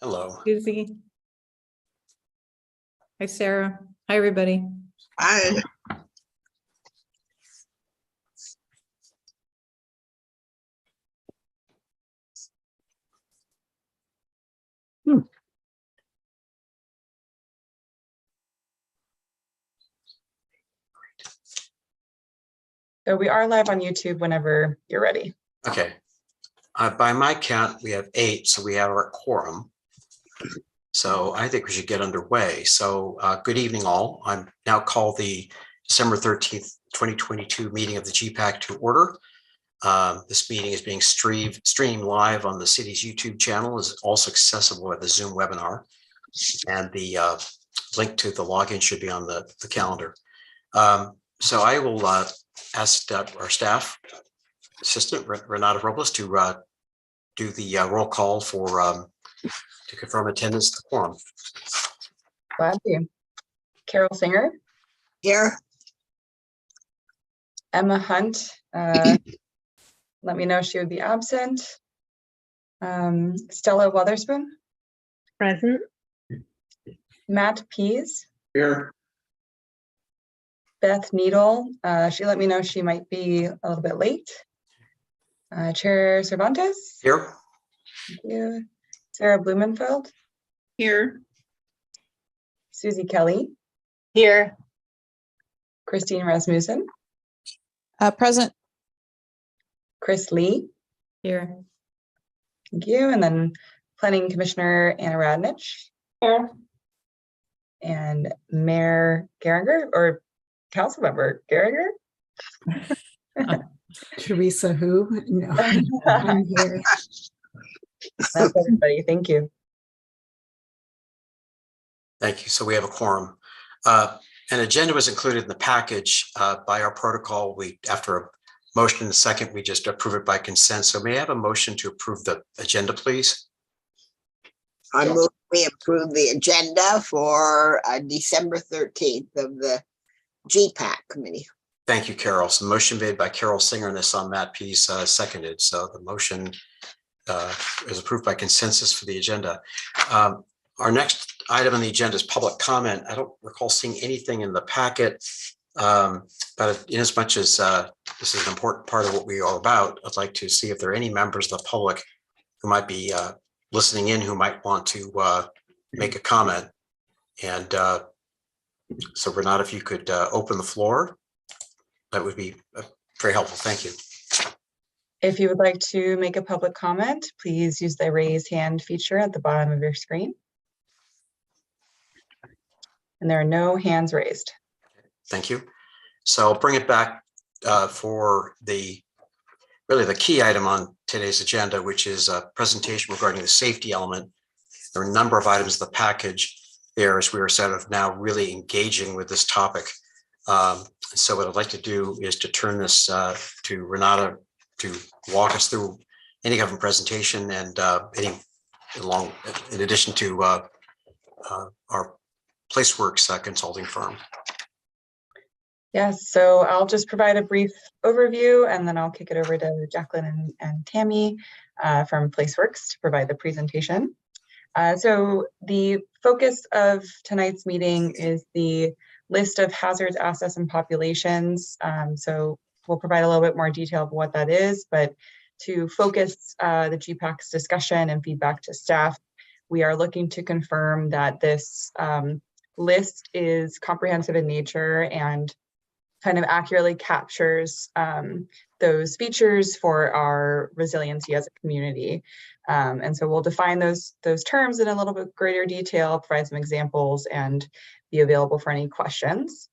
Hello. Susie. Hi, Sarah. Hi, everybody. Hi. So we are live on YouTube whenever you're ready. Okay. By my count, we have 8, so we have our quorum. So I think we should get underway. So good evening, all. I'm now call the December 13th, 2022 meeting of the GPAC to order. This meeting is being streamed live on the city's YouTube channel, is also accessible at the Zoom webinar. And the link to the login should be on the calendar. So I will ask our staff assistant, Renata Robles, to do the roll call for to confirm attendance to the quorum. Glad to. Carol Singer. Here. Emma Hunt. Let me know if she would be absent. Stella Weatherspoon. Present. Matt Pease. Here. Beth Needle. She let me know she might be a little bit late. Chair Cervantes. Here. Thank you. Sarah Blumenfeld. Here. Susie Kelly. Here. Christine Rasmussen. Present. Chris Lee. Here. Thank you. And then Planning Commissioner Anna Radnich. Here. And Mayor Geringer, or Councilmember Geringer. Teresa who? No, I'm here. That's everybody. Thank you. Thank you. So we have a quorum. An agenda was included in the package by our protocol. After a motion and a second, we just approve it by consent. So may I have a motion to approve the agenda, please? I move we approve the agenda for December 13th of the GPAC committee. Thank you, Carol. So motion made by Carol Singer and this on Matt Pease seconded. So the motion is approved by consensus for the agenda. Our next item on the agenda is public comment. I don't recall seeing anything in the packet, but in as much as this is an important part of what we are about, I'd like to see if there are any members of the public who might be listening in who might want to make a comment. And so Renata, if you could open the floor, that would be very helpful. Thank you. If you would like to make a public comment, please use the raise hand feature at the bottom of your screen. And there are no hands raised. Thank you. So I'll bring it back for the key item on today's agenda, which is a presentation regarding the safety element. There are a number of items in the package there as we are sort of now really engaging with this topic. So what I'd like to do is to turn this to Renata to walk us through any government presentation and in addition to our PlaceWorks consulting firm. Yes, so I'll just provide a brief overview and then I'll kick it over to Jacqueline and Tammy from PlaceWorks to provide the presentation. So the focus of tonight's meeting is the list of hazards, assets, and populations. So we'll provide a little bit more detail of what that is, but to focus the GPAC's discussion and feedback to staff, we are looking to confirm that this list is comprehensive in nature and kind of accurately captures those features for our resiliency as a community. And so we'll define those terms in a little bit greater detail, provide some examples, and be available for any questions.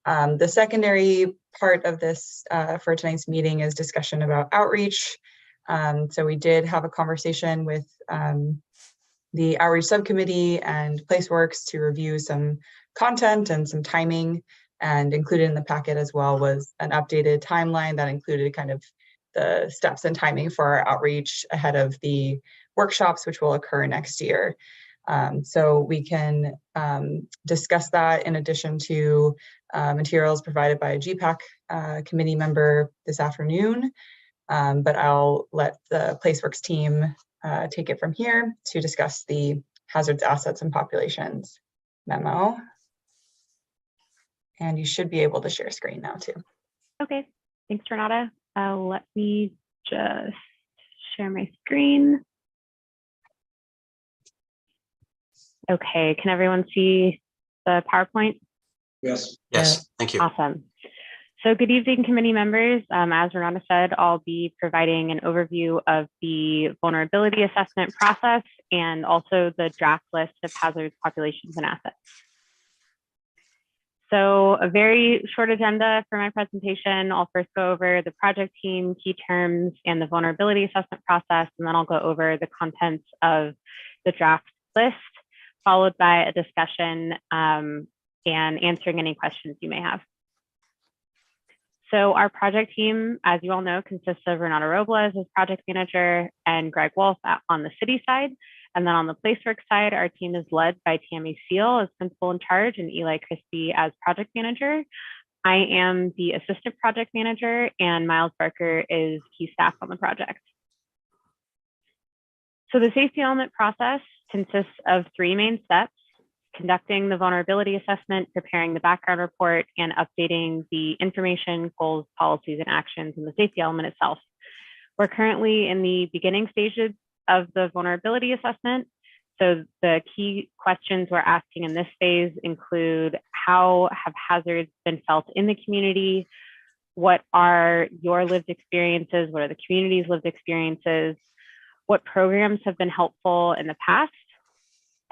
The secondary part of this for tonight's meeting is discussion about outreach. So we did have a conversation with the outreach subcommittee and PlaceWorks to review some content and some timing, and included in the packet as well was an updated timeline that included kind of the steps and timing for our outreach ahead of the workshops, which will occur next year. So we can discuss that in addition to materials provided by a GPAC committee member this afternoon. But I'll let the PlaceWorks team take it from here to discuss the hazards, assets, and populations memo. And you should be able to share screen now too. Okay, thanks, Renata. Let me just share my screen. Okay, can everyone see the PowerPoint? Yes, thank you. Awesome. So good evening, committee members. As Renata said, I'll be providing an overview of the vulnerability assessment process and also the draft list of hazards, populations, and assets. So a very short agenda for my presentation. I'll first go over the project team, key terms, and the vulnerability assessment process, and then I'll go over the contents of the draft list, followed by a discussion and answering any questions you may have. So our project team, as you all know, consists of Renata Robles as project manager and Greg Wolf on the city side. And then on the PlaceWorks side, our team is led by Tammy Seal as principal in charge and Eli Christie as project manager. I am the assistant project manager and Miles Barker is key staff on the project. So the safety element process consists of 3 main steps: conducting the vulnerability assessment, preparing the background report, and updating the information, goals, policies, and actions in the safety element itself. We're currently in the beginning stages of the vulnerability assessment. So the key questions we're asking in this phase include: how have hazards been felt in the community? What are your lived experiences? What are the community's lived experiences? What programs have been helpful in the past?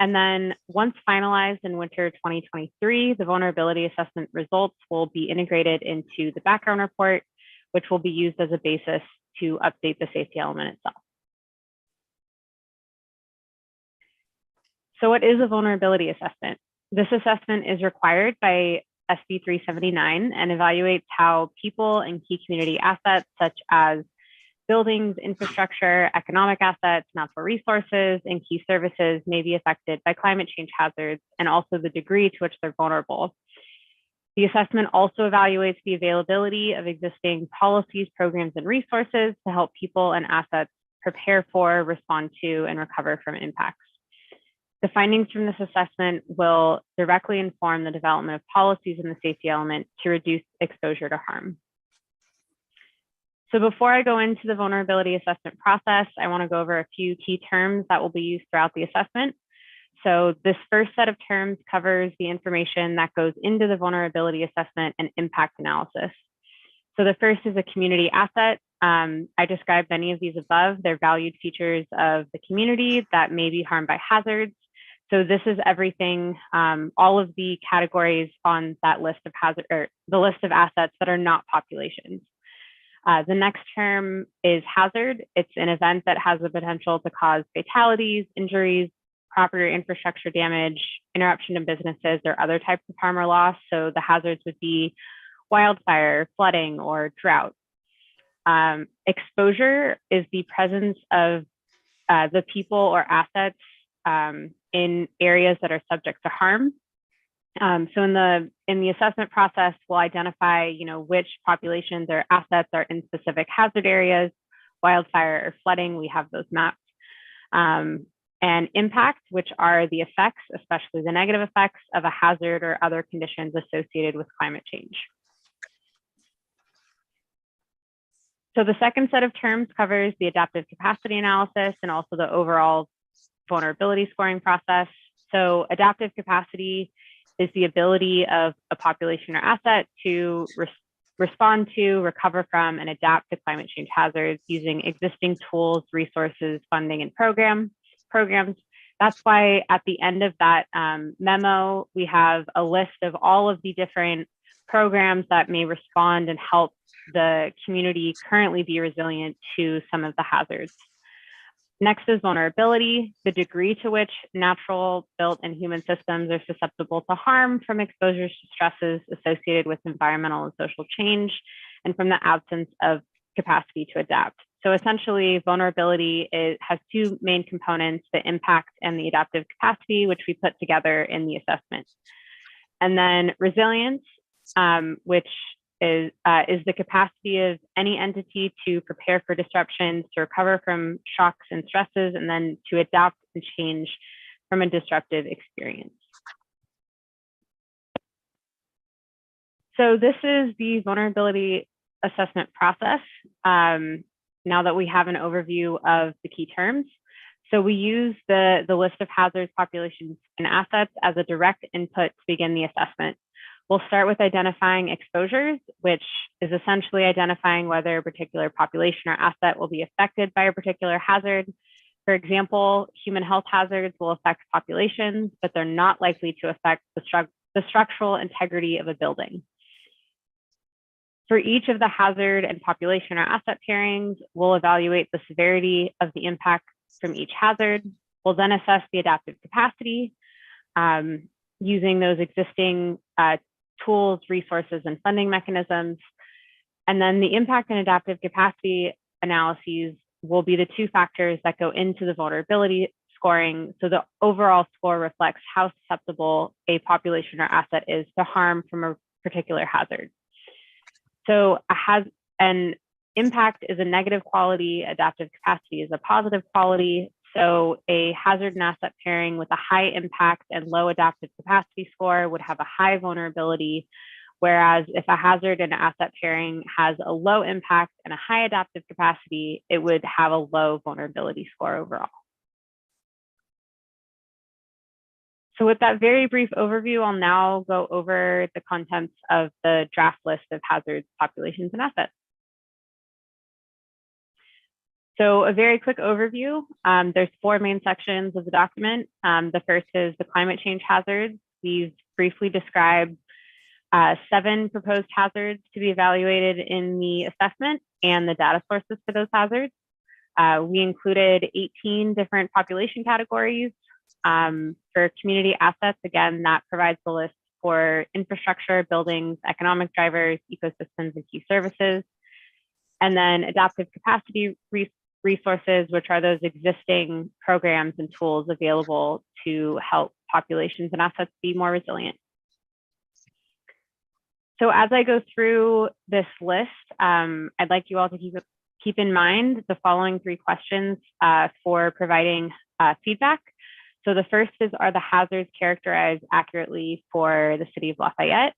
And then once finalized in winter 2023, the vulnerability assessment results will be integrated into the background report, which will be used as a basis to update the safety element itself. So what is a vulnerability assessment? This assessment is required by SB 379 and evaluates how people and key community assets such as buildings, infrastructure, economic assets, natural resources, and key services may be affected by climate change hazards, and also the degree to which they're vulnerable. The assessment also evaluates the availability of existing policies, programs, and resources to help people and assets prepare for, respond to, and recover from impacts. The findings from this assessment will directly inform the development of policies in the safety element to reduce exposure to harm. So before I go into the vulnerability assessment process, I want to go over a few key terms that will be used throughout the assessment. So this first set of terms covers the information that goes into the vulnerability assessment and impact analysis. So the first is a community asset. I described many of these above. They're valued features of the community that may be harmed by hazards. So this is everything, all of the categories on that list of hazard, or the list of assets that are not populations. The next term is hazard. It's an event that has the potential to cause fatalities, injuries, property or infrastructure damage, interruption to businesses, or other types of harm or loss. So the hazards would be wildfire, flooding, or drought. Exposure is the presence of the people or assets in areas that are subject to harm. So in the assessment process, we'll identify, which populations or assets are in specific hazard areas, wildfire or flooding, we have those mapped. And impact, which are the effects, especially the negative effects of a hazard or other conditions associated with climate change. So the second set of terms covers the adaptive capacity analysis and also the overall vulnerability scoring process. So adaptive capacity is the ability of a population or asset to respond to, recover from, and adapt to climate change hazards using existing tools, resources, funding, and programs. That's why at the end of that memo, we have a list of all of the different programs that may respond and help the community currently be resilient to some of the hazards. Next is vulnerability, the degree to which natural, built, and human systems are susceptible to harm from exposures to stresses associated with environmental and social change, and from the absence of capacity to adapt. So essentially, vulnerability has 2 main components, the impact and the adaptive capacity, which we put together in the assessment. And then resilience, which is the capacity of any entity to prepare for disruptions, to recover from shocks and stresses, and then to adapt and change from a disruptive experience. So this is the vulnerability assessment process. Now that we have an overview of the key terms. So we use the list of hazards, populations, and assets as a direct input to begin the assessment. We'll start with identifying exposures, which is essentially identifying whether a particular population or asset will be affected by a particular hazard. For example, human health hazards will affect populations, but they're not likely to affect the structural integrity of a building. For each of the hazard and population or asset pairings, we'll evaluate the severity of the impact from each hazard. We'll then assess the adaptive capacity using those existing tools, resources, and funding mechanisms. And then the impact and adaptive capacity analyses will be the two factors that go into the vulnerability scoring. So the overall score reflects how susceptible a population or asset is to harm from a particular hazard. So an impact is a negative quality, adaptive capacity is a positive quality. So a hazard and asset pairing with a high impact and low adaptive capacity score would have a high vulnerability, whereas if a hazard and asset pairing has a low impact and a high adaptive capacity, it would have a low vulnerability score overall. So with that very brief overview, I'll now go over the contents of the draft list of hazards, populations, and assets. So a very quick overview. There's 4 main sections of the document. The first is the climate change hazards. We've briefly described 7 proposed hazards to be evaluated in the assessment and the data sources for those hazards. We included 18 different population categories. For community assets, again, that provides the list for infrastructure, buildings, economic drivers, ecosystems, and key services. And then adaptive capacity resources, which are those existing programs and tools available to help populations and assets be more resilient. So as I go through this list, I'd like you all to keep in mind the following 3 questions for providing feedback. So the first is, are the hazards characterized accurately for the city of Lafayette?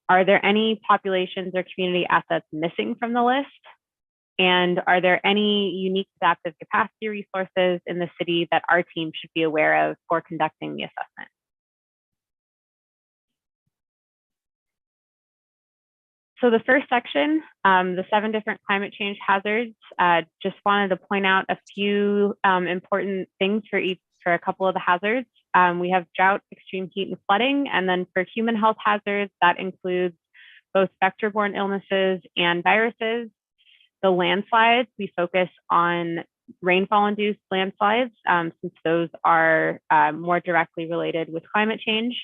Are there any populations or community assets missing from the list? And are there any unique adaptive capacity resources in the city that our team should be aware of for conducting the assessment? So the first section, the 7 different climate change hazards, just wanted to point out a few important things for a couple of the hazards. We have drought, extreme heat, and flooding. And then for human health hazards, that includes both vector-borne illnesses and viruses. The landslides, we focus on rainfall-induced landslides, since those are more directly related with climate change.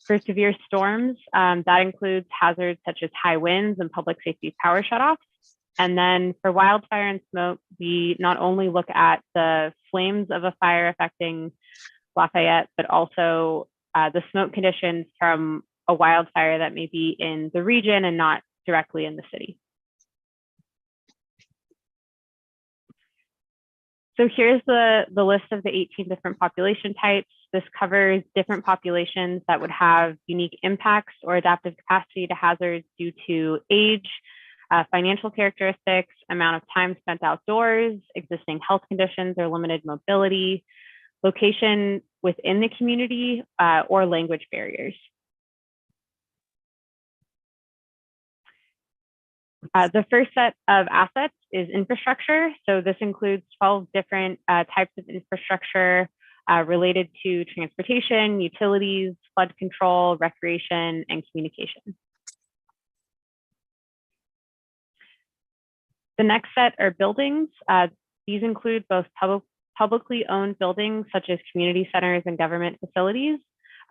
For severe storms, that includes hazards such as high winds and public safety power shutoffs. And then for wildfire and smoke, we not only look at the flames of a fire affecting Lafayette, but also the smoke conditions from a wildfire that may be in the region and not directly in the city. So here's the list of the 18 different population types. This covers different populations that would have unique impacts or adaptive capacity to hazards due to age, financial characteristics, amount of time spent outdoors, existing health conditions or limited mobility, location within the community, or language barriers. The first set of assets is infrastructure. So this includes 12 different types of infrastructure related to transportation, utilities, flood control, recreation, and communication. The next set are buildings. These include both publicly owned buildings, such as community centers and government facilities,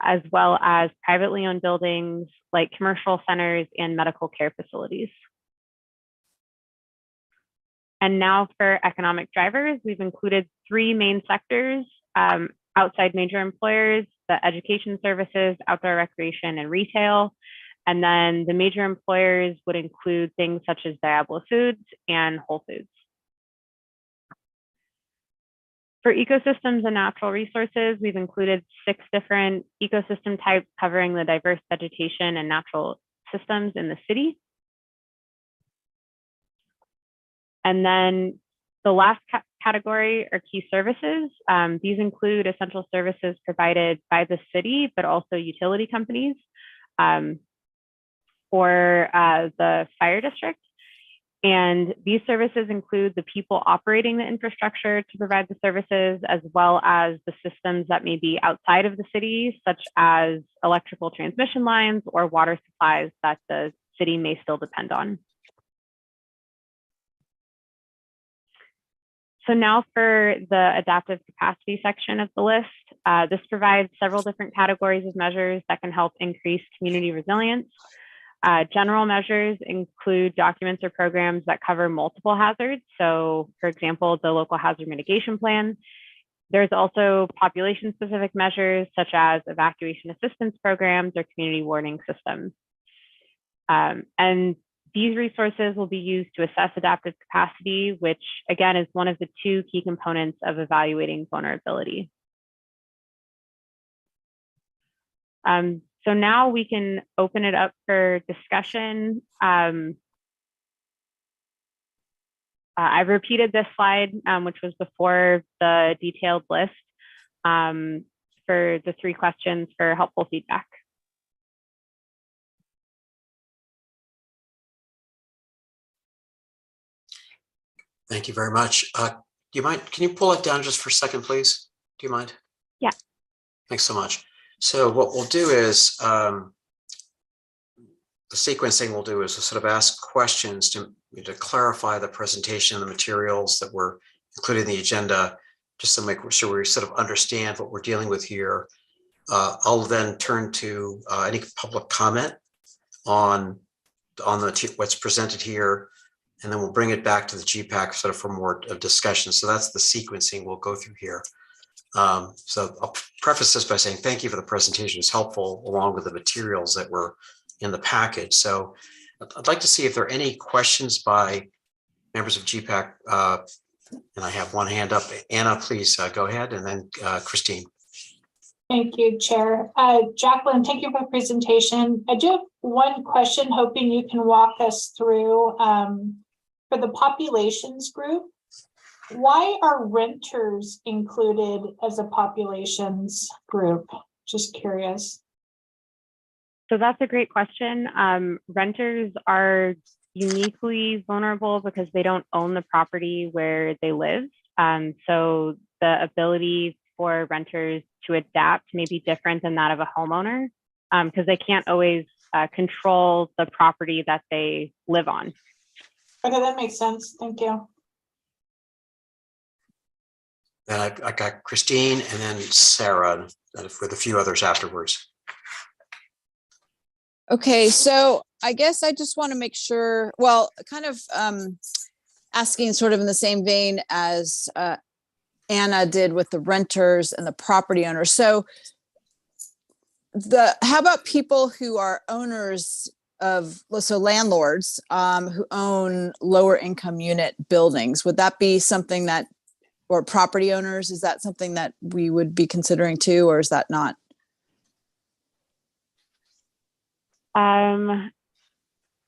as well as privately owned buildings like commercial centers and medical care facilities. And now for economic drivers, we've included 3 main sectors: outside major employers, the education services, outdoor recreation, and retail. And then the major employers would include things such as Diablo Foods and Whole Foods. For ecosystems and natural resources, we've included 6 different ecosystem types covering the diverse vegetation and natural systems in the city. And then the last category are key services. These include essential services provided by the city, but also utility companies or the fire district. And these services include the people operating the infrastructure to provide the services, as well as the systems that may be outside of the city, such as electrical transmission lines or water supplies that the city may still depend on. So now for the adaptive capacity section of the list, this provides several different categories of measures that can help increase community resilience. General measures include documents or programs that cover multiple hazards. So for example, the local hazard mitigation plan. There's also population-specific measures such as evacuation assistance programs or community warning systems. And these resources will be used to assess adaptive capacity, which again is one of the 2 key components of evaluating vulnerability. So now we can open it up for discussion. I've repeated this slide, which was before the detailed list, for the 3 questions for helpful feedback. Thank you very much. Do you mind, can you pull it down just for a second, please? Do you mind? Yeah. Thanks so much. So what we'll do is, the sequencing we'll do is we'll sort of ask questions to clarify the presentation, the materials that were included in the agenda, just to make sure we sort of understand what we're dealing with here. I'll then turn to any public comment on what's presented here, and then we'll bring it back to the GPAC sort of for more discussion. So that's the sequencing we'll go through here. So I'll preface this by saying thank you for the presentation. It's helpful along with the materials that were in the package. So I'd like to see if there are any questions by members of GPAC. And I have one hand up. Anna, please go ahead, and then Christine. Thank you, Chair. Jacqueline, thank you for the presentation. I do have one question, hoping you can walk us through for the populations group. Why are renters included as a populations group? Just curious. So that's a great question. Renters are uniquely vulnerable because they don't own the property where they live. So the ability for renters to adapt may be different than that of a homeowner because they can't always control the property that they live on. Okay, that makes sense. Thank you. Then I got Christine and then Sarah with a few others afterwards. Okay, so I guess I just want to make sure, well, kind of asking sort of in the same vein as Anna did with the renters and the property owners. So how about people who are owners of, so landlords who own lower income unit buildings? Would that be something that, or property owners, is that something that we would be considering too, or is that not?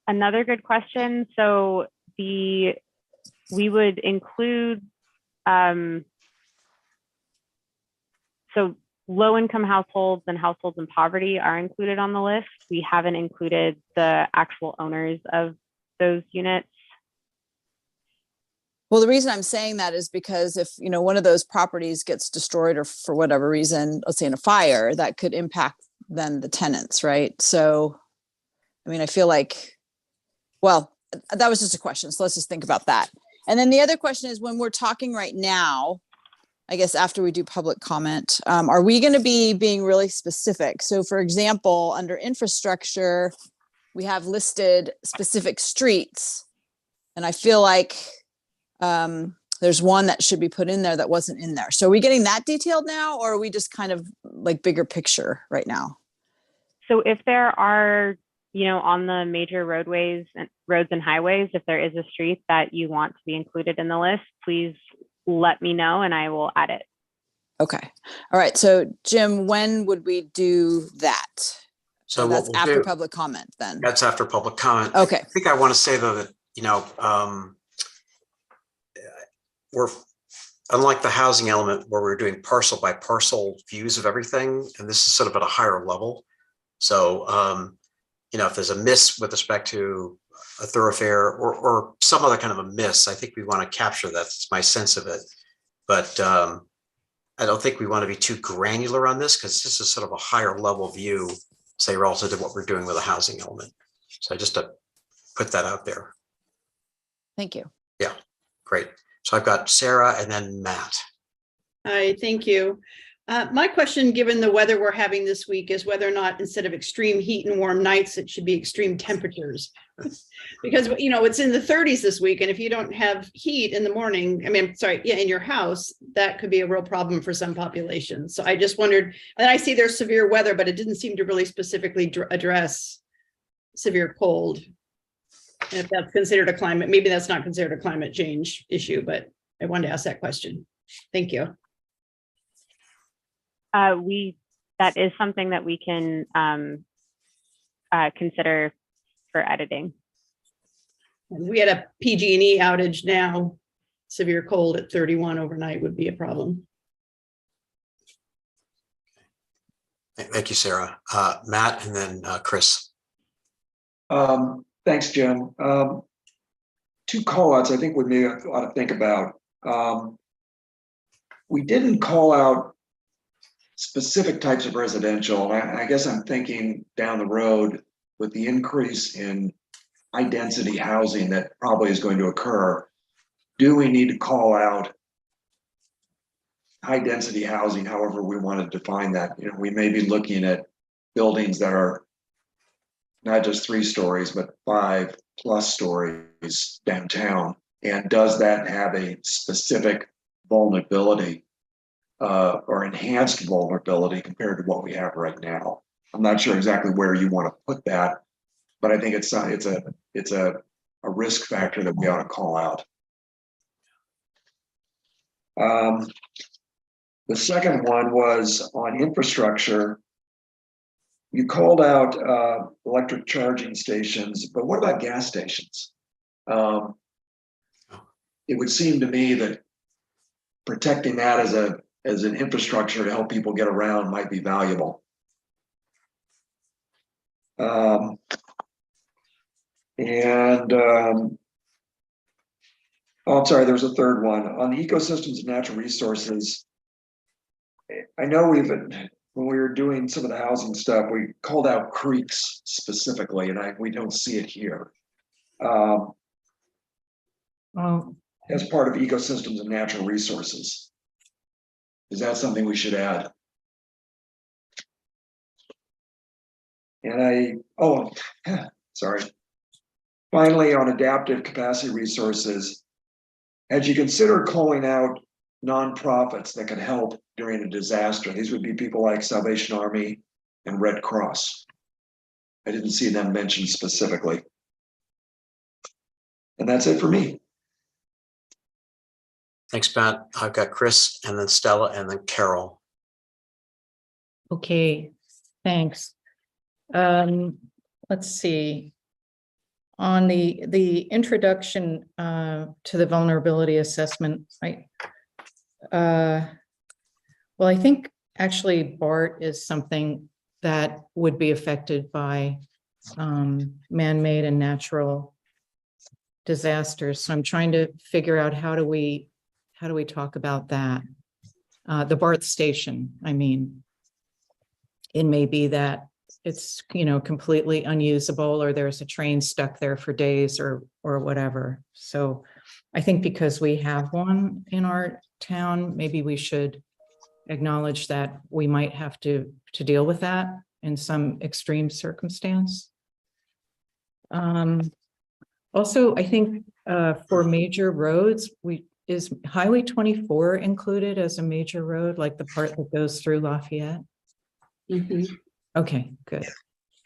Another good question. So we would include, so low income households and households in poverty are included on the list. We haven't included the actual owners of those units. Well, the reason I'm saying that is because if, you know, one of those properties gets destroyed or for whatever reason, let's say in a fire, that could impact then the tenants, right? So, I mean, I feel like, well, that was just a question. So let's just think about that. And then the other question is, when we're talking right now, I guess after we do public comment, are we going to be being really specific? So for example, under infrastructure, we have listed specific streets. And I feel like there's one that should be put in there that wasn't in there. So are we getting that detailed now, or are we just kind of like bigger picture right now? So if there are, you know, on the major roadways and roads and highways, if there is a street that you want to be included in the list, please let me know and I will add it. Okay. All right. So Jim, when would we do that? So what That's we'll after do, public comment then. that's after public comment. Okay. I think I want to say though that, we're, unlike the housing element where we're doing parcel by parcel views of everything, and this is sort of at a higher level. So, if there's a miss with respect to a thoroughfare or some other kind of a miss, I think we want to capture that. That's my sense of it. But I don't think we want to be too granular on this because this is sort of a higher level view, say, relative to what we're doing with a housing element. So just to put that out there. Thank you. Yeah, great. So I've got Sarah and then Matt. Hi, thank you. My question, given the weather we're having this week, is whether or not instead of extreme heat and warm nights, it should be extreme temperatures. Because, it's in the 30s this week, and if you don't have heat in the morning, in your house, that could be a real problem for some populations. So I just wondered, and I see there's severe weather, but it didn't seem to really specifically address severe cold. And if that's considered a climate, maybe that's not considered a climate change issue, but I wanted to ask that question. Thank you. That is something that we can consider for editing. We had a PG&E outage now. Severe cold at 31 overnight would be a problem. Thank you, Sarah. Matt and then Chris. Thanks, Jim. Two call-outs I think we may ought to think about. We didn't call out specific types of residential. I guess I'm thinking down the road with the increase in high density housing that probably is going to occur. Do we need to call out high density housing, however we want to define that? We may be looking at buildings that are not just 3 stories, but 5+ stories downtown. And does that have a specific vulnerability or enhanced vulnerability compared to what we have right now? I'm not sure exactly where you want to put that, but I think it's a risk factor that we ought to call out. The second one was on infrastructure. You called out electric charging stations, but what about gas stations? It would seem to me that protecting that as an infrastructure to help people get around might be valuable. I'm sorry, there's a third one on the ecosystems and natural resources. I know when we were doing some of the housing stuff, we called out creeks specifically, and we don't see it here. As part of ecosystems and natural resources. Is that something we should add? And sorry. Finally, on adaptive capacity resources, had you considered calling out nonprofits that could help during a disaster? These would be people like Salvation Army and Red Cross. I didn't see them mentioned specifically. And that's it for me. Thanks, Matt. I've got Chris and then Stella and then Carol. Okay, thanks. Let's see. On the introduction to the vulnerability assessment, I think actually BART is something that would be affected by man-made and natural disasters. So I'm trying to figure out how do we talk about that? The BART station, it may be that it's, completely unusable, or there's a train stuck there for days or whatever. So I think because we have one in our town, maybe we should acknowledge that we might have to deal with that in some extreme circumstance. Also, I think for major roads, is Highway 24 included as a major road, like the part that goes through Lafayette? Mm-hmm. Okay, good.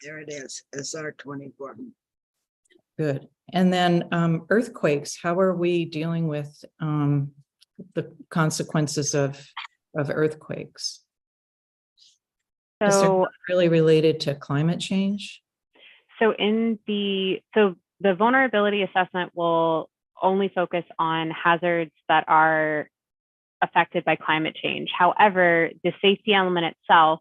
There it is, SR 24. Good. And then earthquakes, how are we dealing with the consequences of earthquakes. Is there So not really related to climate change? So the vulnerability assessment will only focus on hazards that are affected by climate change. However, the safety element itself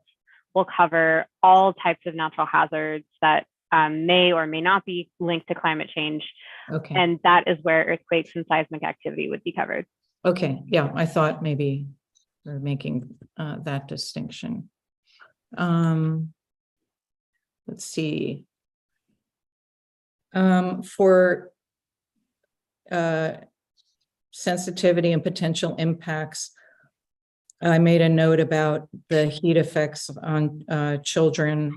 will cover all types of natural hazards that may or may not be linked to climate change. Okay. And that is where earthquakes and seismic activity would be covered. Okay, yeah, I thought maybe we're making that distinction. Let's see. For sensitivity and potential impacts, I made a note about the heat effects on children,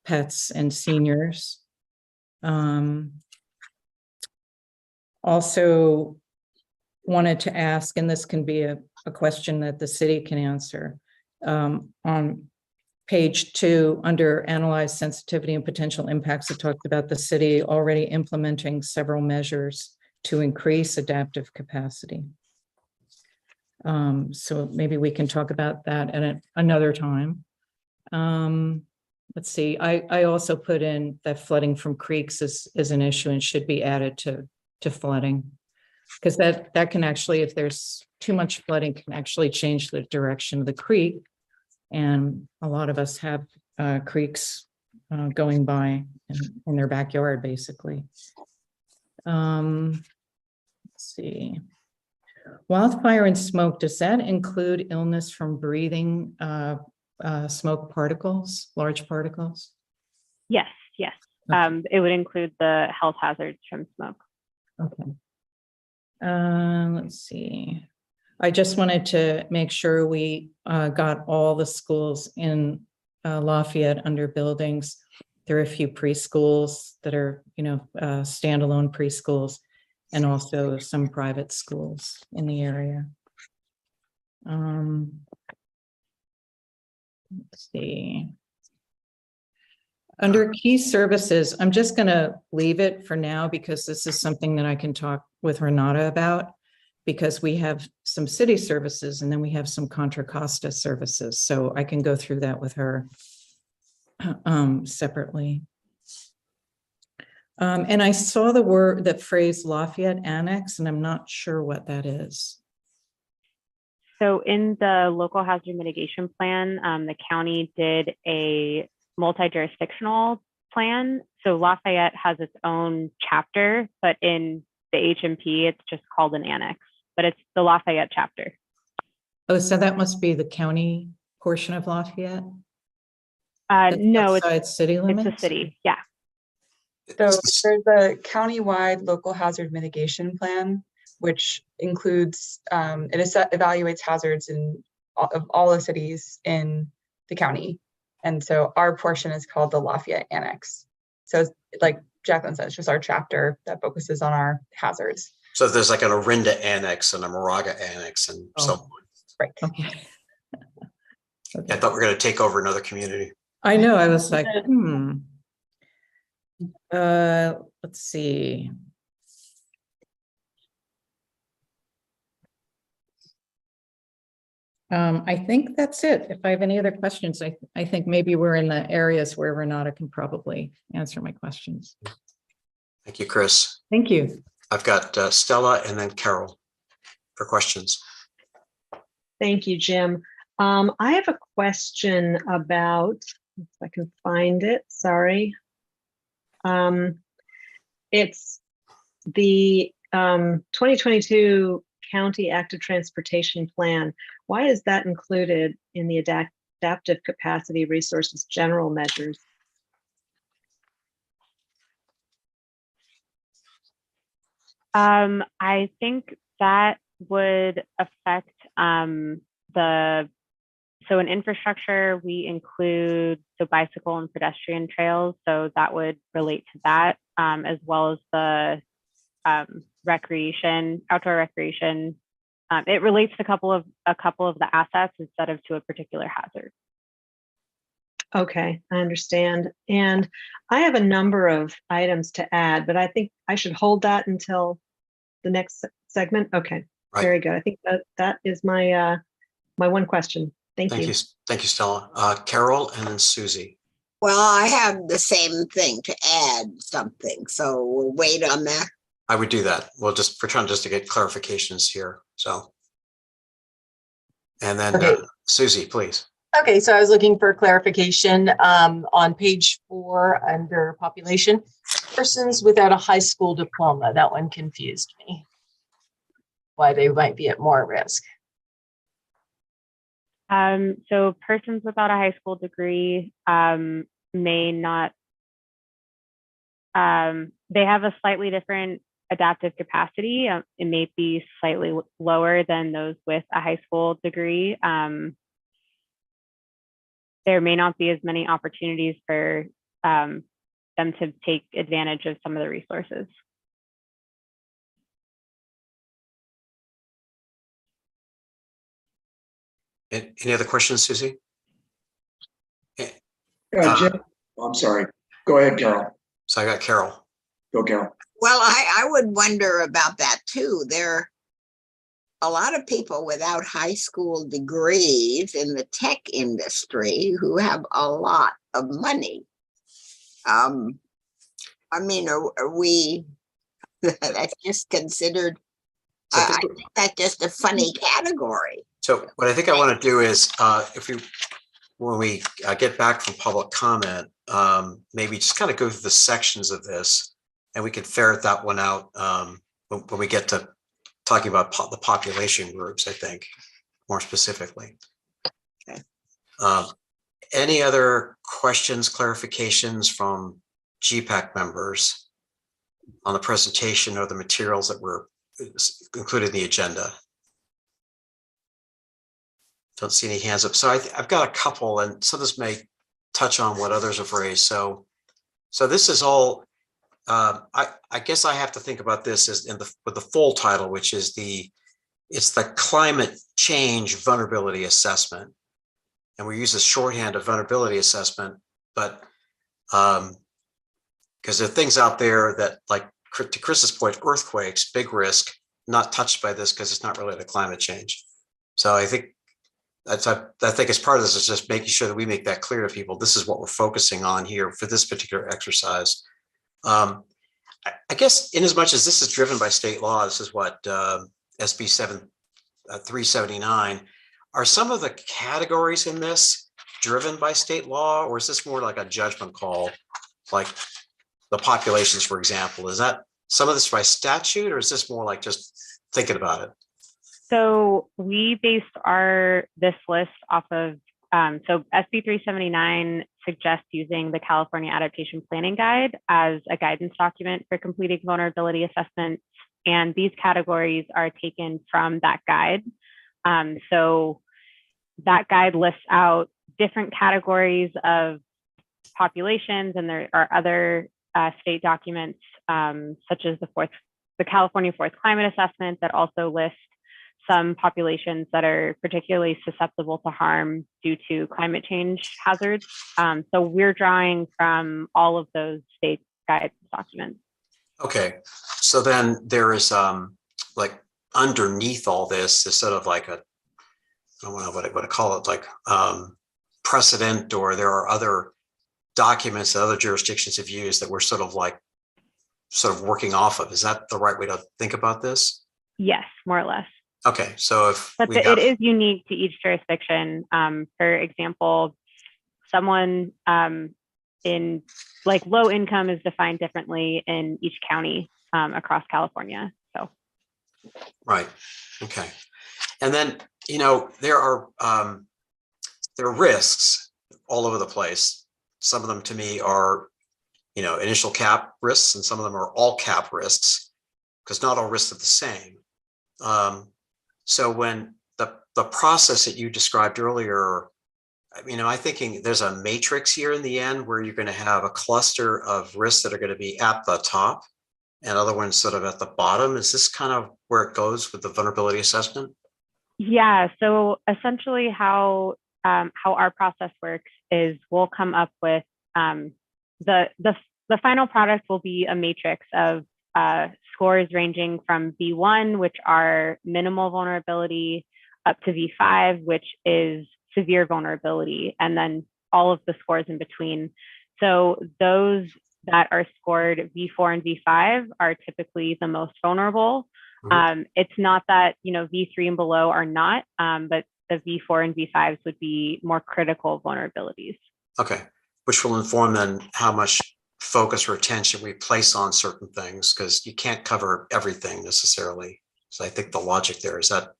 pets, and seniors. Also wanted to ask, and this can be a question that the city can answer, on page 2, under analyze sensitivity and potential impacts, it talked about the city already implementing several measures to increase adaptive capacity. So maybe we can talk about that at another time. Let's see, I also put in that flooding from creeks is an issue and should be added to flooding. Because that can actually, if there's too much flooding, can actually change the direction of the creek. And a lot of us have creeks going by in their backyard, basically. Let's see. Wildfire and smoke, does that include illness from breathing smoke particles, large particles? Yes. Okay. It would include the health hazards from smoke. Okay. Let's see. I just wanted to make sure we got all the schools in Lafayette under buildings. There are a few preschools that are, standalone preschools, and also some private schools in the area. Let's see. Under key services, I'm just going to leave it for now because this is something that I can talk with Renata about, because we have some city services and then we have some Contra Costa services. So I can go through that with her separately. And I saw the phrase Lafayette Annex, and I'm not sure what that is. So in the local hazard mitigation plan, the county did a multi-jurisdictional plan. So Lafayette has its own chapter, but in the HMP, it's just called an annex, but it's the Lafayette chapter. Oh, so that must be the county portion of Lafayette? No, outside city limits? it's the city. Yeah. So there's a countywide local hazard mitigation plan, which includes, evaluates hazards of all the cities in the county. And so our portion is called the Lafayette Annex. So like Jacqueline said, it's just our chapter that focuses on our hazards. So there's like an Orinda Annex and a Moraga Annex and so on. Right. Okay. I thought we were going to take over another community. I know, I was like, let's see. I think that's it. If I have any other questions, I think maybe we're in the areas where Renata can probably answer my questions. Thank you, Chris. Thank you. I've got Stella and then Carol for questions. Thank you, Jim. I have a question about, if I can find it, sorry. It's the 2022 County Active Transportation Plan. Why is that included in the adaptive capacity resources general measures? I think that would affect so in infrastructure, we include the bicycle and pedestrian trails. So that would relate to that, as well as the recreation, outdoor recreation. It relates to a couple of the assets instead of to a particular hazard. Okay, I understand. And I have a number of items to add, but I think I should hold that until the next segment. Okay. Right. Very good. I think that is my my one question. Thank you. Thank you, Stella. Carol and then Susie. Well, I have the same thing to add something, so we'll wait on that. I would do that. We're trying just to get clarifications here, so. And then Okay. Susie, please. Okay, so I was looking for clarification on page 4 under population. Persons without a high school diploma, that one confused me. Why they might be at more risk. So persons without a high school degree may not, they have a slightly different adaptive capacity. It may be slightly lower than those with a high school degree. There may not be as many opportunities for them to take advantage of some of the resources. Any other questions, Susie? Jim, I'm sorry. Go ahead, Carol. So I got Carol. Go, Carol. Well, I would wonder about that too. There are a lot of people without high school degrees in the tech industry who have a lot of money. I mean, are we, that's just considered, I think that's just a funny category. So what I think I want to do is when we get back from public comment, maybe just kind of go through the sections of this and we can ferret that one out when we get to talking about the population groups, I think, more specifically. Okay. Any other questions, clarifications from GPAC members on the presentation or the materials that were included in the agenda? Don't see any hands up. So I've got a couple, and some of this may touch on what others have raised. So this is all, I guess I have to think about this as with the full title, which is it's the climate change vulnerability assessment. And we use the shorthand of vulnerability assessment, but because there are things out there that, like to Chris's point, earthquakes, big risk, not touched by this because it's not related to climate change. So I think I think as part of this is just making sure that we make that clear to people. This is what we're focusing on here for this particular exercise. I guess in as much as this is driven by state law, this is what SB 379, are some of the categories in this driven by state law, or is this more like a judgment call, like the populations, for example? Is that some of this by statute, or is this more like just thinking about it? So we based this list off of, so SB 379 suggests using the California Adaptation Planning Guide as a guidance document for completing vulnerability assessments. And these categories are taken from that guide. So that guide lists out different categories of populations, and there are other state documents, such as the California Fourth Climate Assessment, that also lists some populations that are particularly susceptible to harm due to climate change hazards. So we're drawing from all of those state guidance documents. Okay, so then there is like underneath all this is sort of like I don't know what to call it, like precedent, or there are other documents that other jurisdictions have used that we're sort of working off of. Is that the right way to think about this? Yes, more or less. Okay, so if But it is unique to each jurisdiction. For example, someone in like low income is defined differently in each county across California. So. Right. Okay. And then, there are risks all over the place. Some of them to me are, initial cap risks, and some of them are all cap risks, because not all risks are the same. So when the process that you described earlier, I'm thinking there's a matrix here in the end where you're going to have a cluster of risks that are going to be at the top and other ones sort of at the bottom. Is this kind of where it goes with the vulnerability assessment? Yeah. So essentially, how our process works is we'll come up with the final product will be a matrix of scores ranging from V1, which are minimal vulnerability, up to V5, which is severe vulnerability, and then all of the scores in between. So those that are scored V4 and V5 are typically the most vulnerable. It's not that, V3 and below are not, but the V4 and V5s would be more critical vulnerabilities. Okay, which will inform then how much focus or attention we place on certain things, because you can't cover everything necessarily. So I think the logic there, is that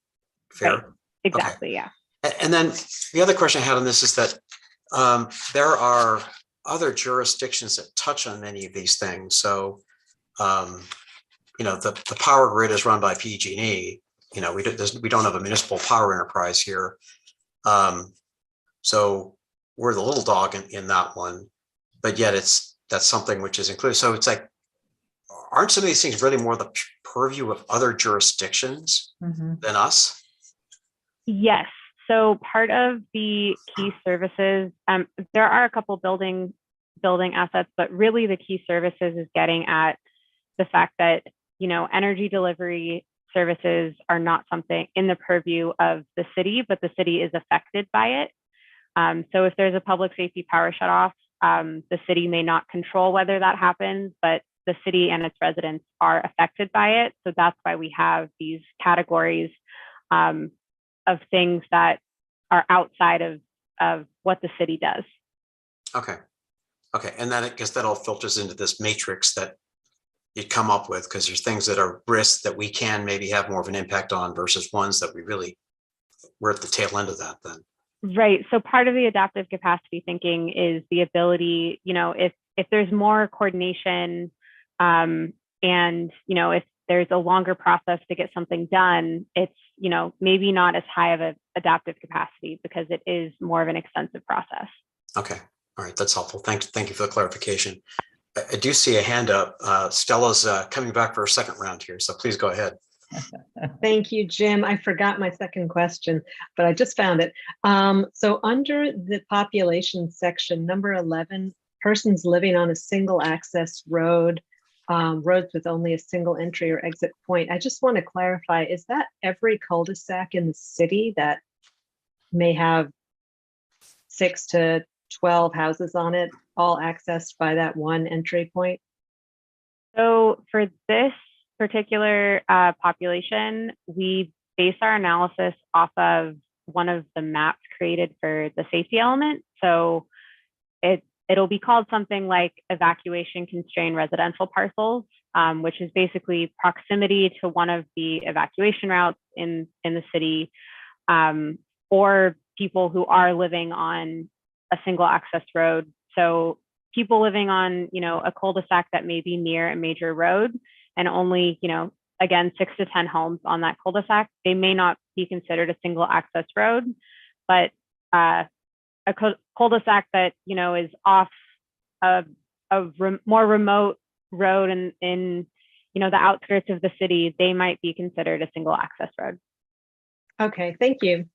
fair? Right. Exactly, yeah. And then the other question I had on this is that there are other jurisdictions that touch on many of these things. So, the power grid is run by PG&E. We don't have a municipal power enterprise here. So we're the little dog in that one, but yet that's something which is included. So it's like, aren't some of these things really more the purview of other jurisdictions than us? Yes. So part of the key services, there are a couple building assets, but really the key services is getting at the fact that, energy delivery services are not something in the purview of the city, but the city is affected by it. So if there's a public safety power shutoff, the city may not control whether that happens, but the city and its residents are affected by it. So that's why we have these categories of things that are outside of what the city does. Okay. And then I guess that all filters into this matrix that you come up with, because there's things that are risks that we can maybe have more of an impact on versus ones that we're at the tail end of that then. Right. So part of the adaptive capacity thinking is the ability, if there's more coordination and, if there's a longer process to get something done, it's, maybe not as high of an adaptive capacity because it is more of an extensive process. Okay. All right. That's helpful. Thank you for the clarification. I do see a hand up. Stella's coming back for a second round here, so please go ahead. Thank you, Jim. I forgot my second question, but I just found it. So under the population section, number 11, persons living on a single access road, roads with only a single entry or exit point. I just want to clarify, is that every cul-de-sac in the city that may have 6 to 12 houses on it, all accessed by that one entry point? So for this particular population, we base our analysis off of one of the maps created for the safety element. So it'll be called something like evacuation constrained residential parcels, which is basically proximity to one of the evacuation routes in the city, or people who are living on a single access road. So people living on, a cul-de-sac that may be near a major road and only, again, 6 to 10 homes on that cul-de-sac, they may not be considered a single access road, but a cul-de-sac that, is off a more remote road in the outskirts of the city, they might be considered a single access road. Okay, thank you.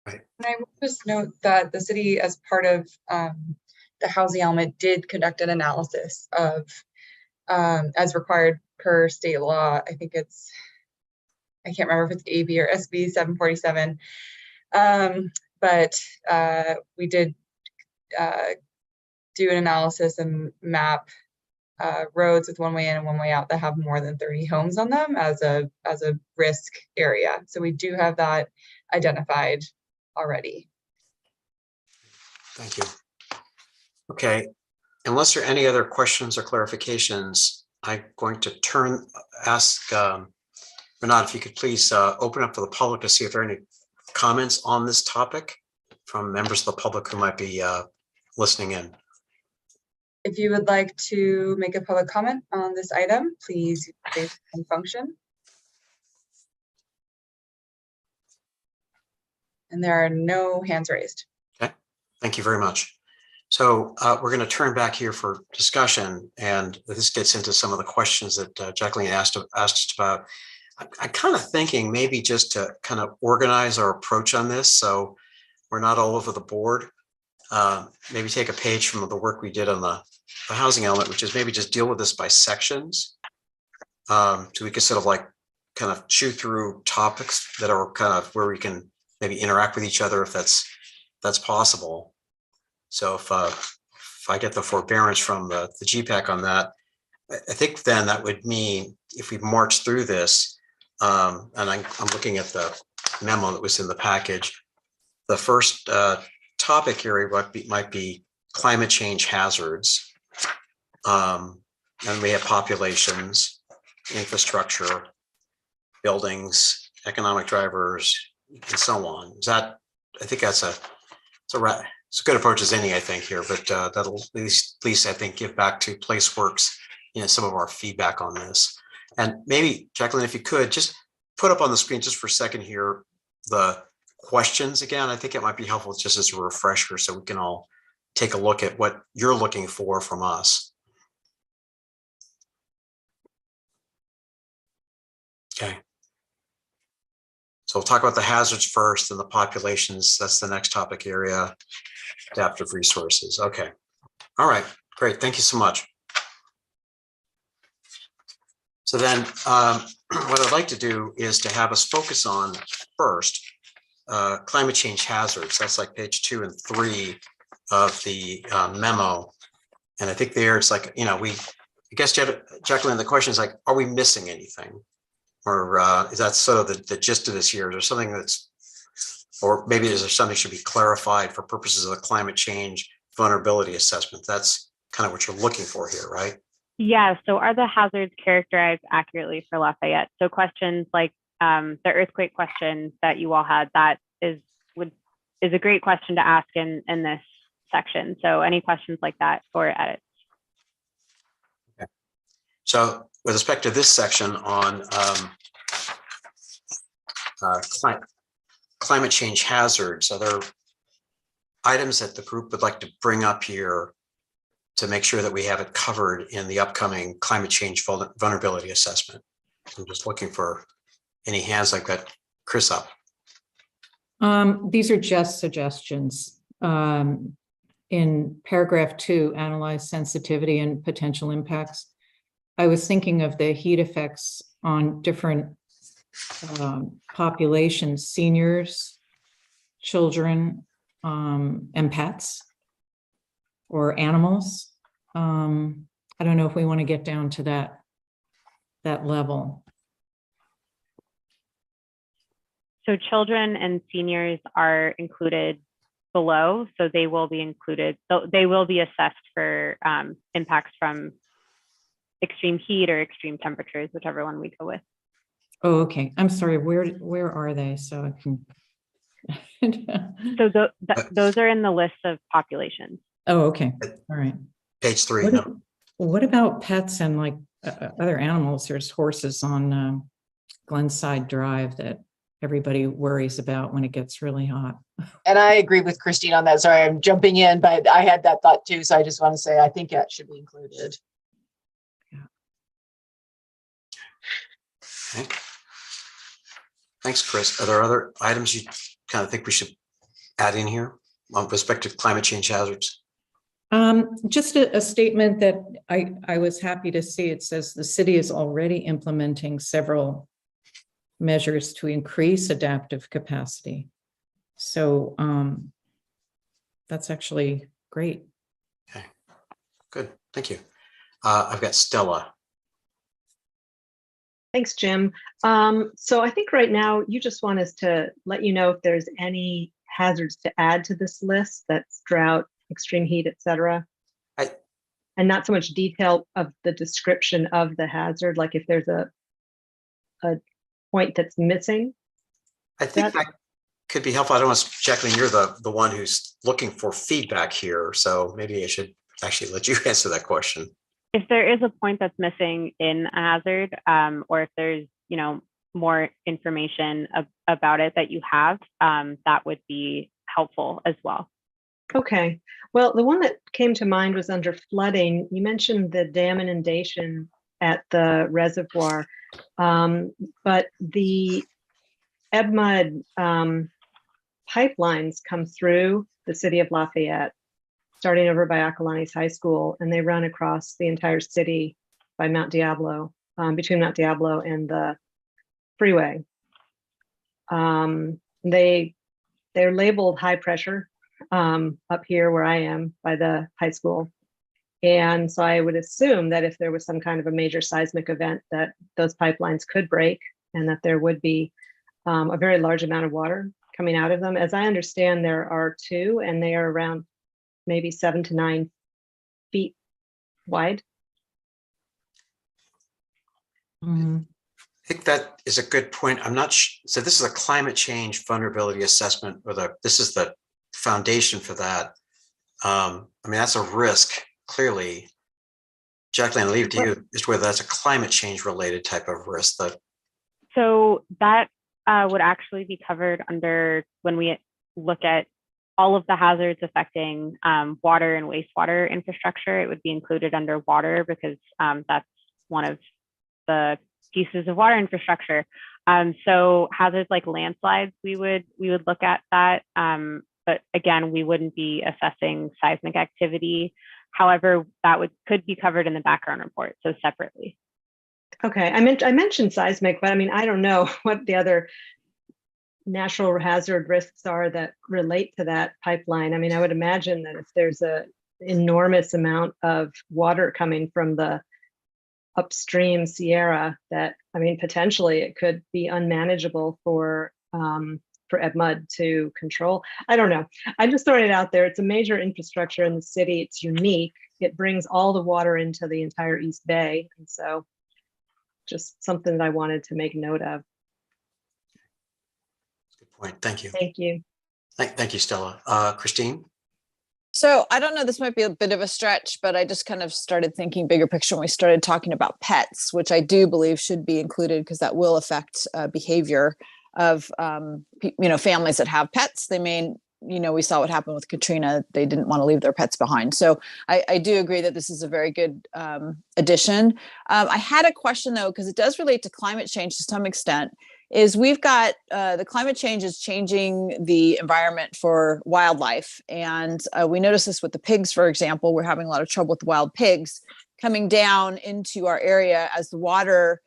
And I will just note that the city, as part of the housing element, did conduct an analysis of, as required per state law. I think I can't remember if it's AB or SB 747. But we did do an analysis and map roads with one way in and one way out that have more than 30 homes on them as a risk area. So we do have that identified already. Thank you. Okay. Unless there are any other questions or clarifications, I'm going to ask Renat, if you could please open up for the public to see if there are any comments on this topic from members of the public who might be listening in. If you would like to make a public comment on this item, please use the raise hand function. And there are no hands raised. Okay, thank you very much. So we're going to turn back here for discussion, and this gets into some of the questions that Jacqueline asked us about. I'm kind of thinking maybe just to kind of organize our approach on this so we're not all over the board. Maybe take a page from the work we did on the housing element, which is maybe just deal with this by sections. So we can sort of like kind of chew through topics that are kind of where we can maybe interact with each other if that's possible. So if I get the forbearance from the GPAC on that, I think then that would mean if we march through this, and I'm looking at the memo that was in the package, the first topic area might be climate change hazards. And we have populations, infrastructure, buildings, economic drivers, and so on. I think it's a good approach as any, I think, here, but that'll at least I think give back to PlaceWorks, some of our feedback on this. And maybe, Jacqueline, if you could just put up on the screen just for a second here, the questions again. I think it might be helpful just as a refresher so we can all take a look at what you're looking for from us. Okay. So we'll talk about the hazards first and the populations. That's the next topic area, adaptive resources. Okay. All right, great. Thank you so much. So then what I'd like to do is to have us focus on first climate change hazards. That's like page 2 and 3 of the memo. And I think there it's like, I guess, Jacqueline, the question is like, are we missing anything? Or is that sort of the gist of this here? Is there something or maybe is there something should be clarified for purposes of the climate change vulnerability assessment? That's kind of what you're looking for here, right? Yeah, so are the hazards characterized accurately for Lafayette? So questions like the earthquake question that you all had, that is a great question to ask in this section. So any questions like that or edits? Okay. So with respect to this section on climate change hazards, are there items that the group would like to bring up here to make sure that we have it covered in the upcoming climate change vulnerability assessment? I'm just looking for any hands like that. Chris up. These are just suggestions. In paragraph 2, analyze sensitivity and potential impacts. I was thinking of the heat effects on different populations, seniors, children, and pets or animals. I don't know if we want to get down to that level. So children and seniors are included below, so they will be included. So they will be assessed for impacts from extreme heat or extreme temperatures, whichever one we go with. Oh, okay. I'm sorry. Where are they? So I can. So those are in the list of populations. Oh, okay. All right. Page 3. What about pets and like other animals? There's horses on Glenside Drive that everybody worries about when it gets really hot. And I agree with Christine on that. Sorry, I'm jumping in, but I had that thought too. So I just want to say, I think that should be included. Okay. Thanks, Chris. Are there other items you kind of think we should add in here on respect to climate change hazards? Just a statement that I was happy to see. It says the city is already implementing several measures to increase adaptive capacity. So that's actually great. Okay, good. Thank you. I've got Stella. Thanks, Jim. So I think right now you just want us to let you know if there's any hazards to add to this list. That's drought, extreme heat, etc. And not so much detail of the description of the hazard, like if there's a point that's missing. I think that could be helpful. I don't want, Jacqueline, you're the one who's looking for feedback here. So maybe I should actually let you answer that question. If there is a point that's missing in a hazard, or if there's, more information about it that you have, that would be helpful as well. Okay. Well, the one that came to mind was under flooding. You mentioned the dam inundation at the reservoir, but the EBMUD pipelines come through the city of Lafayette, starting over by Acalanes High School, and they run across the entire city by Mount Diablo. between Mount Diablo and the freeway. They're labeled high pressure up here where I am by the high school. And so I would assume that if there was some kind of a major seismic event, that those pipelines could break and that there would be a very large amount of water coming out of them. As I understand, there are two, and they are around maybe 7 to 9 feet wide. Mhm. I think that is a good point. I'm not, so this is a climate change vulnerability assessment, or this is the foundation for that. I mean, that's a risk, clearly. Jacqueline, I'll leave it to you as to whether that's a climate change related type of risk that. So that would actually be covered under when we look at all of the hazards affecting water and wastewater infrastructure. It would be included under water because that's one of the pieces of water infrastructure. So hazards like landslides, we would look at that. But again, we wouldn't be assessing seismic activity. However, that could be covered in the background report, so separately. Okay, I mentioned seismic, but I mean, I don't know what the other natural hazard risks are that relate to that pipeline. I mean, I would imagine that if there's a enormous amount of water coming from the upstream Sierra, that, I mean, potentially it could be unmanageable for EdMUD to control. I don't know. I'm just throwing it out there. It's a major infrastructure in the city. It's unique. It brings all the water into the entire East Bay. And so just something that I wanted to make note of. Good point. Thank you. Thank you. Thank you, Stella. Christine? So I don't know, this might be a bit of a stretch, but I just kind of started thinking bigger picture when we started talking about pets, which I do believe should be included because that will affect behavior of, families that have pets. They may, we saw what happened with Katrina. They didn't want to leave their pets behind. So I do agree that this is a very good addition. I had a question though, because it does relate to climate change to some extent. Is we've got the climate change is changing the environment for wildlife. And we notice this with the pigs, for example. We're having a lot of trouble with wild pigs coming down into our area as the water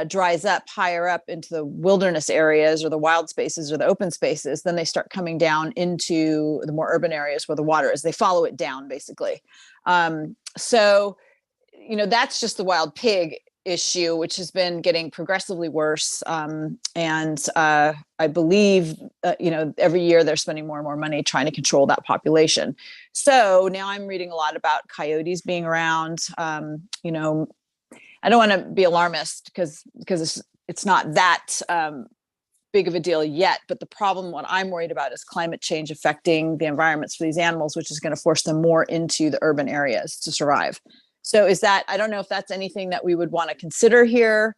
dries up higher up into the wilderness areas or the wild spaces or the open spaces. Then they start coming down into the more urban areas where the water is. They follow it down, basically. So that's just the wild pig issue, which has been getting progressively worse. And I believe, every year they're spending more and more money trying to control that population. So now I'm reading a lot about coyotes being around. I don't want to be alarmist because it's not that big of a deal yet. But the problem, what I'm worried about is climate change affecting the environments for these animals, which is going to force them more into the urban areas to survive. So I don't know if that's anything that we would want to consider here.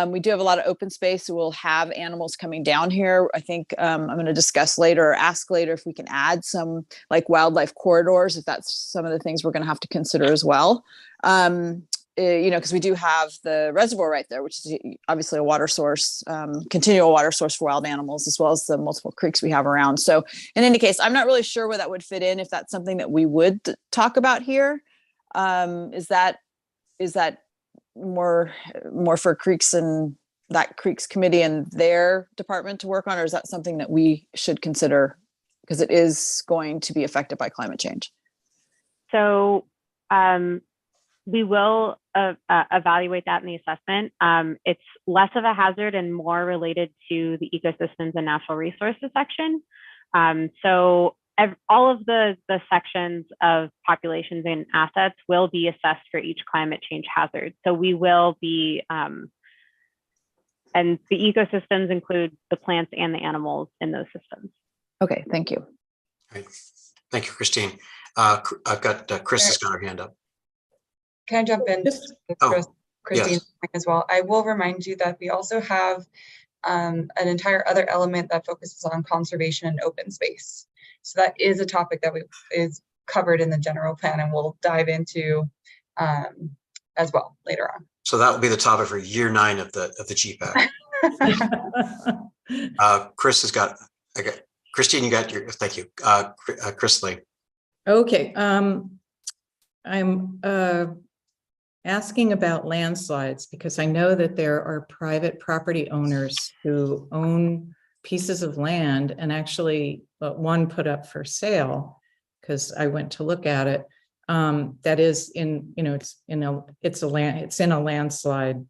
We do have a lot of open space, so we'll have animals coming down here. I think I'm going to discuss later or ask later if we can add some like wildlife corridors, if that's some of the things we're going to have to consider as well. Because we do have the reservoir right there, which is obviously a water source, continual water source for wild animals, as well as the multiple creeks we have around. So in any case, I'm not really sure where that would fit in, if that's something that we would talk about here. Is that more for creeks and that creeks committee and their department to work on, or is that something that we should consider because it is going to be affected by climate change? So we will evaluate that in the assessment. It's less of a hazard and more related to the ecosystems and natural resources section. So all of the sections of populations and assets will be assessed for each climate change hazard. So we will be, and the ecosystems include the plants and the animals in those systems. Okay, thank you. Right. Thank you, Christine. I've got Chris has got her hand up. Can I jump in? Christine, yes. as well. I will remind you that we also have an entire other element that focuses on conservation and open space. So that is a topic that is covered in the general plan, and we'll dive into as well later on. So that will be the topic for year 9 of the GPAC. Chris has got. Okay, Christine, you got your. Thank you, Chris Lee. Okay. I'm asking about landslides because I know that there are private property owners who own pieces of land, and actually one put up for sale because I went to look at it. That is in, it's in a landslide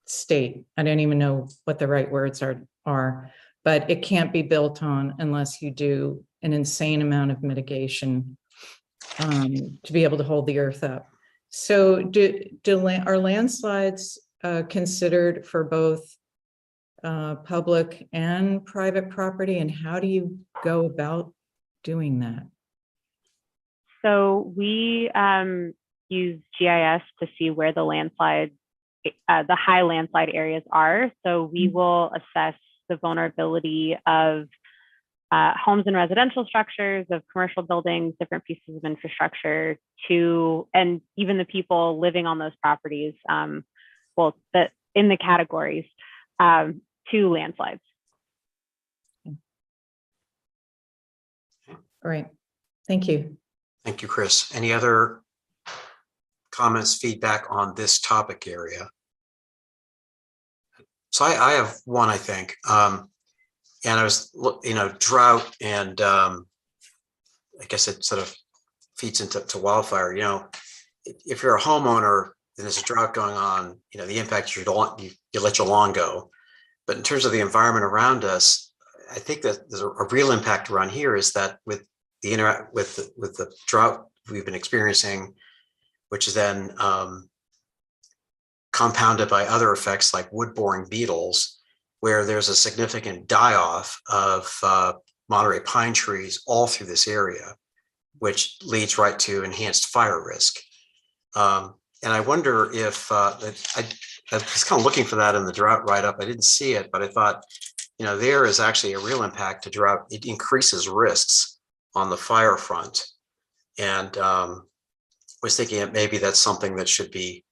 state. I don't even know what the right words are, but it can't be built on unless you do an insane amount of mitigation to be able to hold the earth up. So are landslides considered for both public and private property, and how do you go about doing that? So we use GIS to see where the landslide, the high landslide areas are. So we will assess the vulnerability of homes and residential structures, of commercial buildings, different pieces of infrastructure and even the people living on those properties, in the categories to landslides. All right, thank you. Thank you, Chris. Any other comments, feedback on this topic area? So I have one, I think, and I was, drought, and I guess it sort of feeds into wildfire. If you're a homeowner and there's a drought going on, the impact you let your lawn go. But in terms of the environment around us, I think that there's a real impact around here is that with the drought we've been experiencing, which is then compounded by other effects like wood-boring beetles, where there's a significant die-off of Monterey pine trees all through this area, which leads right to enhanced fire risk. And I wonder if I was kind of looking for that in the drought write-up. I didn't see it, but I thought, there is actually a real impact to drought. It increases risks on the fire front. And was thinking that maybe that's something that should be,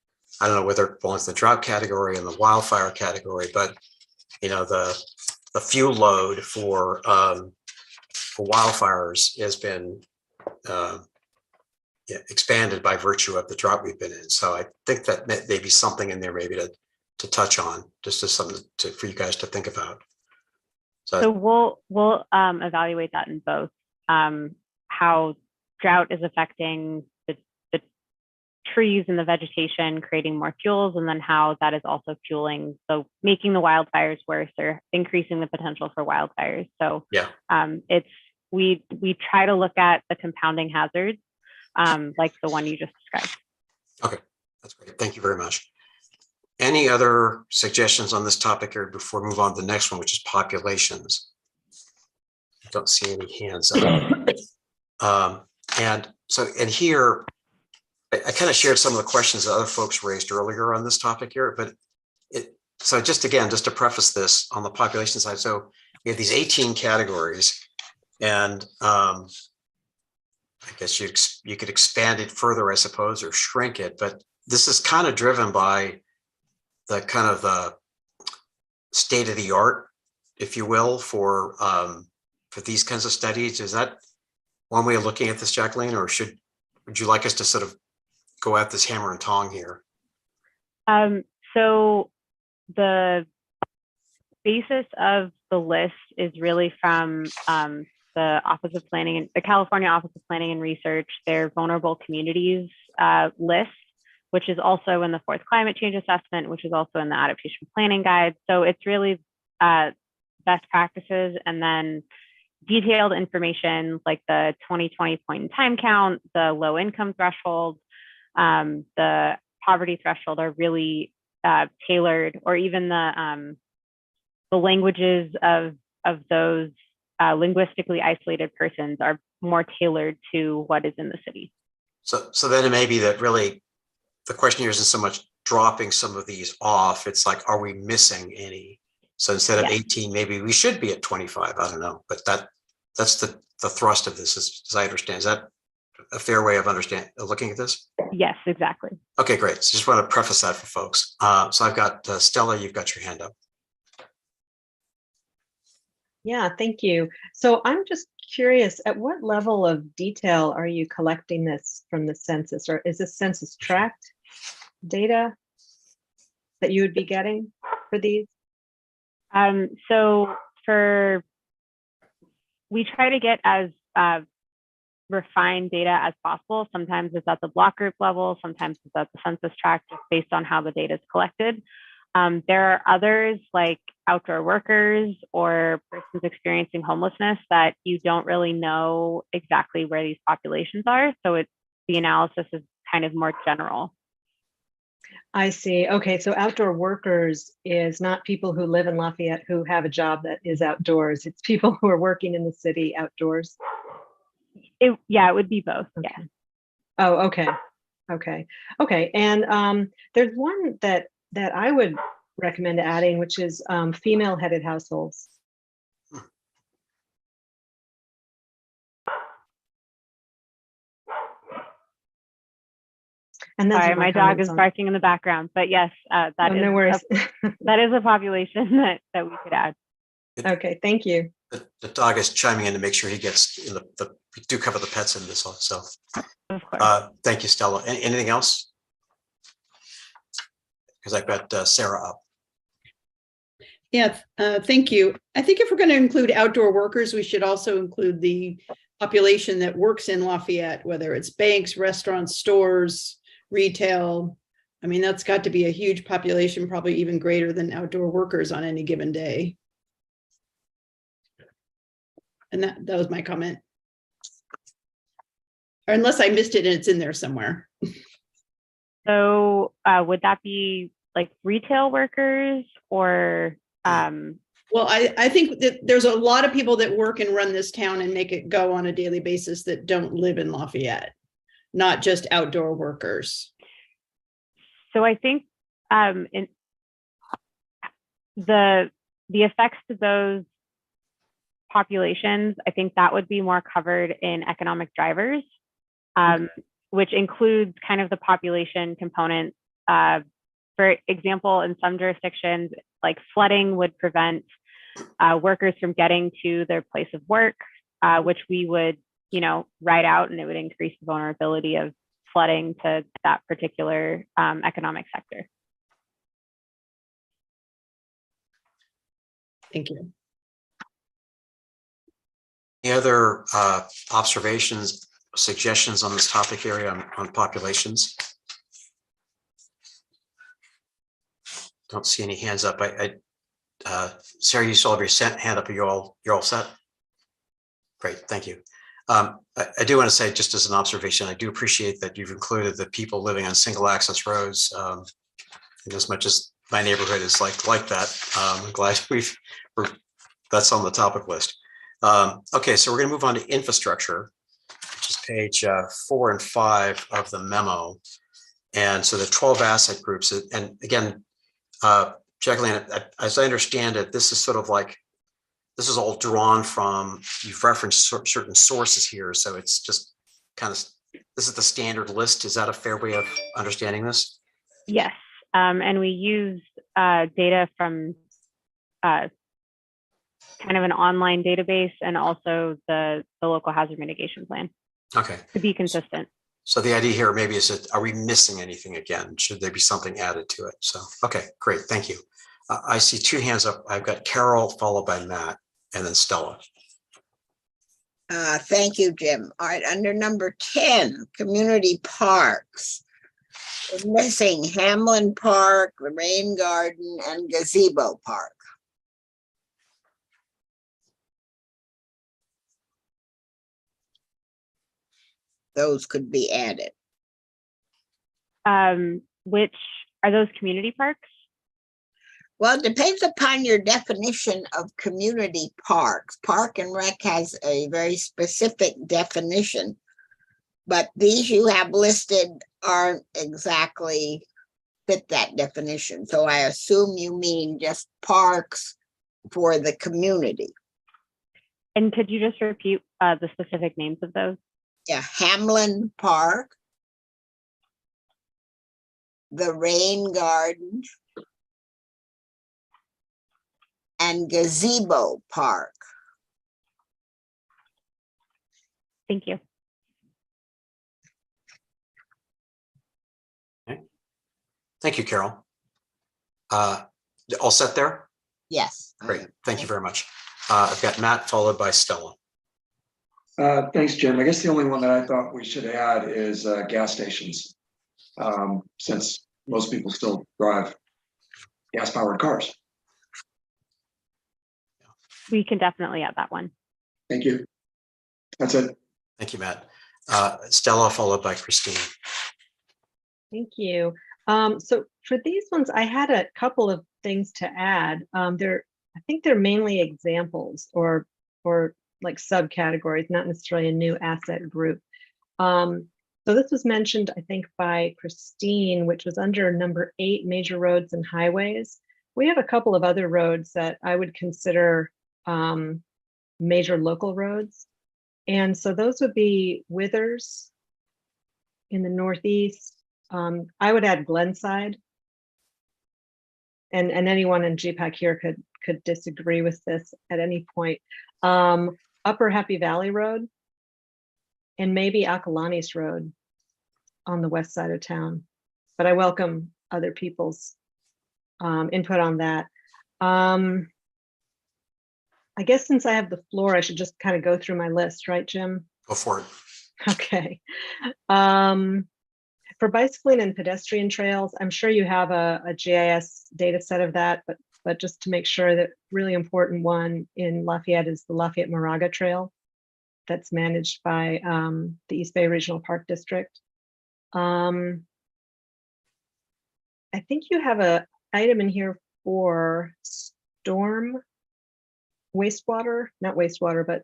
I don't know whether it belongs to the drought category and the wildfire category, but the fuel load for wildfires has been expanded by virtue of the drought we've been in. So I think that may be something in there maybe to touch on, just as something for you guys to think about. So we'll evaluate that in both how drought is affecting the trees and the vegetation, creating more fuels, and then how that is also fueling, so making the wildfires worse or increasing the potential for wildfires. So yeah, we try to look at the compounding hazards, like the one you just described. Okay, that's great. Thank you very much. Any other suggestions on this topic here before we move on to the next one, which is populations? I don't see any hands up. And here, I kind of shared some of the questions that other folks raised earlier on this topic here, but so just to preface this on the population side, so we have these 18 categories, and I guess you could expand it further, I suppose, or shrink it, but this is kind of driven by the kind of the state of the art, if you will, for these kinds of studies. Is that one way of looking at this, Jacqueline, or would you like us to sort of go at this hammer and tong here? So the basis of the list is really from the Office of Planning, the California Office of Planning and Research, their vulnerable communities list, which is also in the 4th Climate Change Assessment, which is also in the Adaptation Planning Guide. So it's really best practices, and then detailed information like the 2020 point in time count, the low income threshold, the poverty threshold are really tailored, or even the languages of those linguistically isolated persons are more tailored to what is in the city. So then it may be that really the question here isn't so much dropping some of these off. It's like, are we missing any? So instead of 18, maybe we should be at 25. I don't know, but that's the thrust of this, as I understand. Is that a fair way of looking at this? Yes, exactly. Okay, great. So just want to preface that for folks. So I've got Stella, you've got your hand up. Yeah, thank you. So I'm just curious, at what level of detail are you collecting this from the census, or is this census tract? data that you would be getting for these? So we try to get as refined data as possible. Sometimes it's at the block group level, sometimes it's at the census tract, just based on how the data is collected. There are others like outdoor workers or persons experiencing homelessness that you don't really know exactly where these populations are. So the analysis is kind of more general. I see. Okay, so outdoor workers is not people who live in Lafayette who have a job that is outdoors. It's people who are working in the city outdoors. Yeah, it would be both. Okay. Yeah. Oh, okay. Okay. And there's one that I would recommend adding, which is female-headed households. And that's Sorry, my dog is on. barking in the background, but yes, that Oh, is no worries. that is a population that we could add. Okay, thank you. The dog is chiming in to make sure he gets in we do cover the pets in this one, so. Of course. Thank you, Stella. Anything else? Because I've got Sarah up. Yeah, thank you. I think if we're going to include outdoor workers, we should also include the population that works in Lafayette, whether it's banks, restaurants, stores, retail. I mean, that's got to be a huge population, probably even greater than outdoor workers on any given day. And that was my comment. Or unless I missed it and it's in there somewhere. So would that be like retail workers or? Well, I think that there's a lot of people that work and run this town and make it go on a daily basis that don't live in Lafayette, not just outdoor workers. So I think in the effects to those populations, I think that would be more covered in economic drivers, which includes kind of the population component. For example, in some jurisdictions, like flooding would prevent workers from getting to their place of work, which we would, write out, and it would increase the vulnerability of flooding to that particular economic sector. Thank you. Any other observations, suggestions on this topic area on populations? Don't see any hands up. Sarah, you still have your hand up. You're all set? Great, thank you. I do want to say, just as an observation, I do appreciate that you've included the people living on single access roads. And as much as my neighborhood is like that, I'm glad that's on the topic list. Okay, so we're going to move on to infrastructure, which is page 4 and 5 of the memo. And so the 12 asset groups, and again, Jacqueline, as I understand it, this is sort of like, this is all drawn from, you've referenced certain sources here. So it's just kind of, this is the standard list. Is that a fair way of understanding this? Yes, and we used data from kind of an online database and also the local hazard mitigation plan. Okay. To be consistent. So the idea here maybe is that, are we missing anything again? Should there be something added to it? So, okay, great, thank you. I see 2 hands up. I've got Carol followed by Matt and then Stella. Thank you, Jim. All right, under number 10, community parks. We're missing Hamlin Park, the Rain Garden, and Gazebo Park. Those could be added. Which are those community parks? Well, it depends upon your definition of community parks. Park and Rec has a very specific definition, but these you have listed aren't exactly fit that definition. So I assume you mean just parks for the community. And could you just repeat the specific names of those? Yeah, Hamlin Park, the Rain Garden, and Gazebo Park. Thank you. Okay. Thank you, Carol. All set there? Yes. Great. Thank you very much. I've got Matt followed by Stella. Thanks, Jim. I guess the only one that I thought we should add is gas stations. Since most people still drive gas-powered cars. We can definitely add that one. Thank you. That's it. Thank you, Matt. Stella followed by Christine. Thank you. So for these ones, I had a couple of things to add. I think they're mainly examples or like subcategories, not necessarily a new asset group. So this was mentioned, I think, by Christine, which was under number 8, major roads and highways. We have a couple of other roads that I would consider major local roads. And so those would be Withers in the Northeast. I would add Glenside. And anyone in GPAC here could disagree with this at any point. Upper Happy Valley Road, and maybe Acalanes Road on the west side of town. But I welcome other people's input on that. I guess since I have the floor, I should just kind of go through my list, right, Jim? Go for it. Okay. For bicycling and pedestrian trails, I'm sure you have a GIS data set of that, but just to make sure, that really important one in Lafayette is the Lafayette Moraga Trail that's managed by the East Bay Regional Park District. I think you have an item in here for storm wastewater, not wastewater, but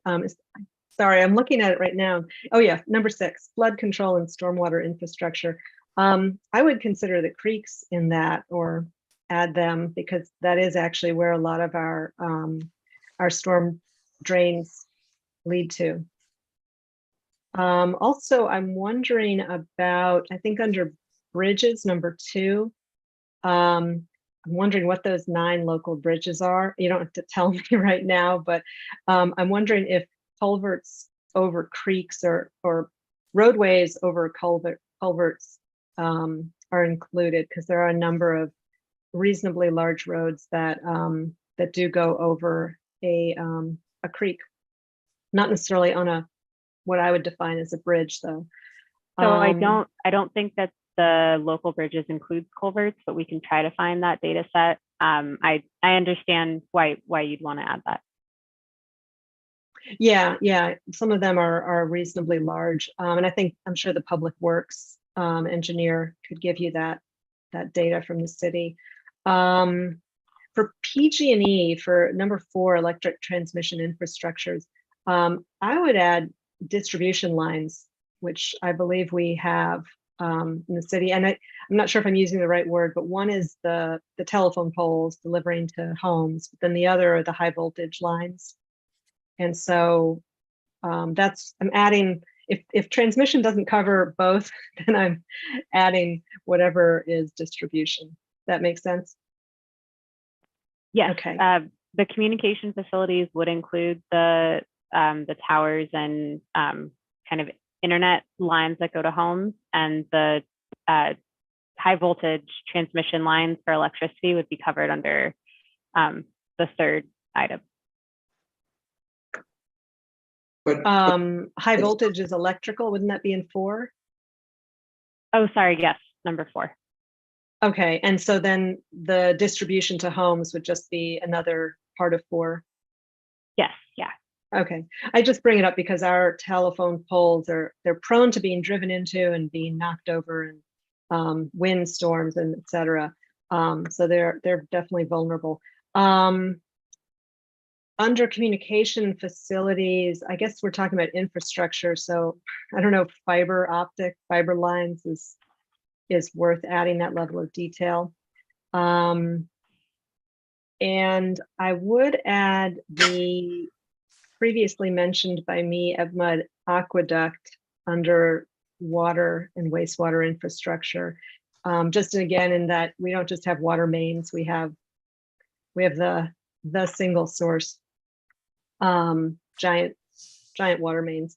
sorry, I'm looking at it right now. Oh yeah, number 6, flood control and stormwater infrastructure. I would consider the creeks in that, or add them, because that is actually where a lot of our storm drains lead to. Also, I'm wondering about, I think under bridges, number 2, I'm wondering what those 9 local bridges are. You don't have to tell me right now, but I'm wondering if culverts over creeks or roadways over culverts are included, because there are a number of reasonably large roads that that do go over a creek, not necessarily on what I would define as a bridge, though. So I don't think that the local bridges includes culverts, but we can try to find that data set. I understand why you'd want to add that. Yeah, some of them are reasonably large, and I'm sure the Public Works engineer could give you that data from the city. For PG&E, for number 4, electric transmission infrastructures, I would add distribution lines, which I believe we have in the city. And I'm not sure if I'm using the right word, but one is the telephone poles delivering to homes, but then the other are the high voltage lines. And so I'm adding, if transmission doesn't cover both, then I'm adding whatever is distribution. That makes sense? Yes. Okay. The communication facilities would include the towers and kind of internet lines that go to homes, and the high voltage transmission lines for electricity would be covered under the 3rd item. But high voltage is electrical, wouldn't that be in 4? Oh, sorry, yes, number 4. Okay, and so then the distribution to homes would just be another part of 4? Yes, yeah. Okay, I just bring it up because our telephone poles they're prone to being driven into and being knocked over, and wind storms and et cetera. So they're definitely vulnerable. Under communication facilities, I guess we're talking about infrastructure. So I don't know if fiber lines is worth adding that level of detail. And I would add the previously mentioned by me Evmud Aqueduct under water and wastewater infrastructure. Just again, in that we don't just have water mains, we have the single source giant water mains.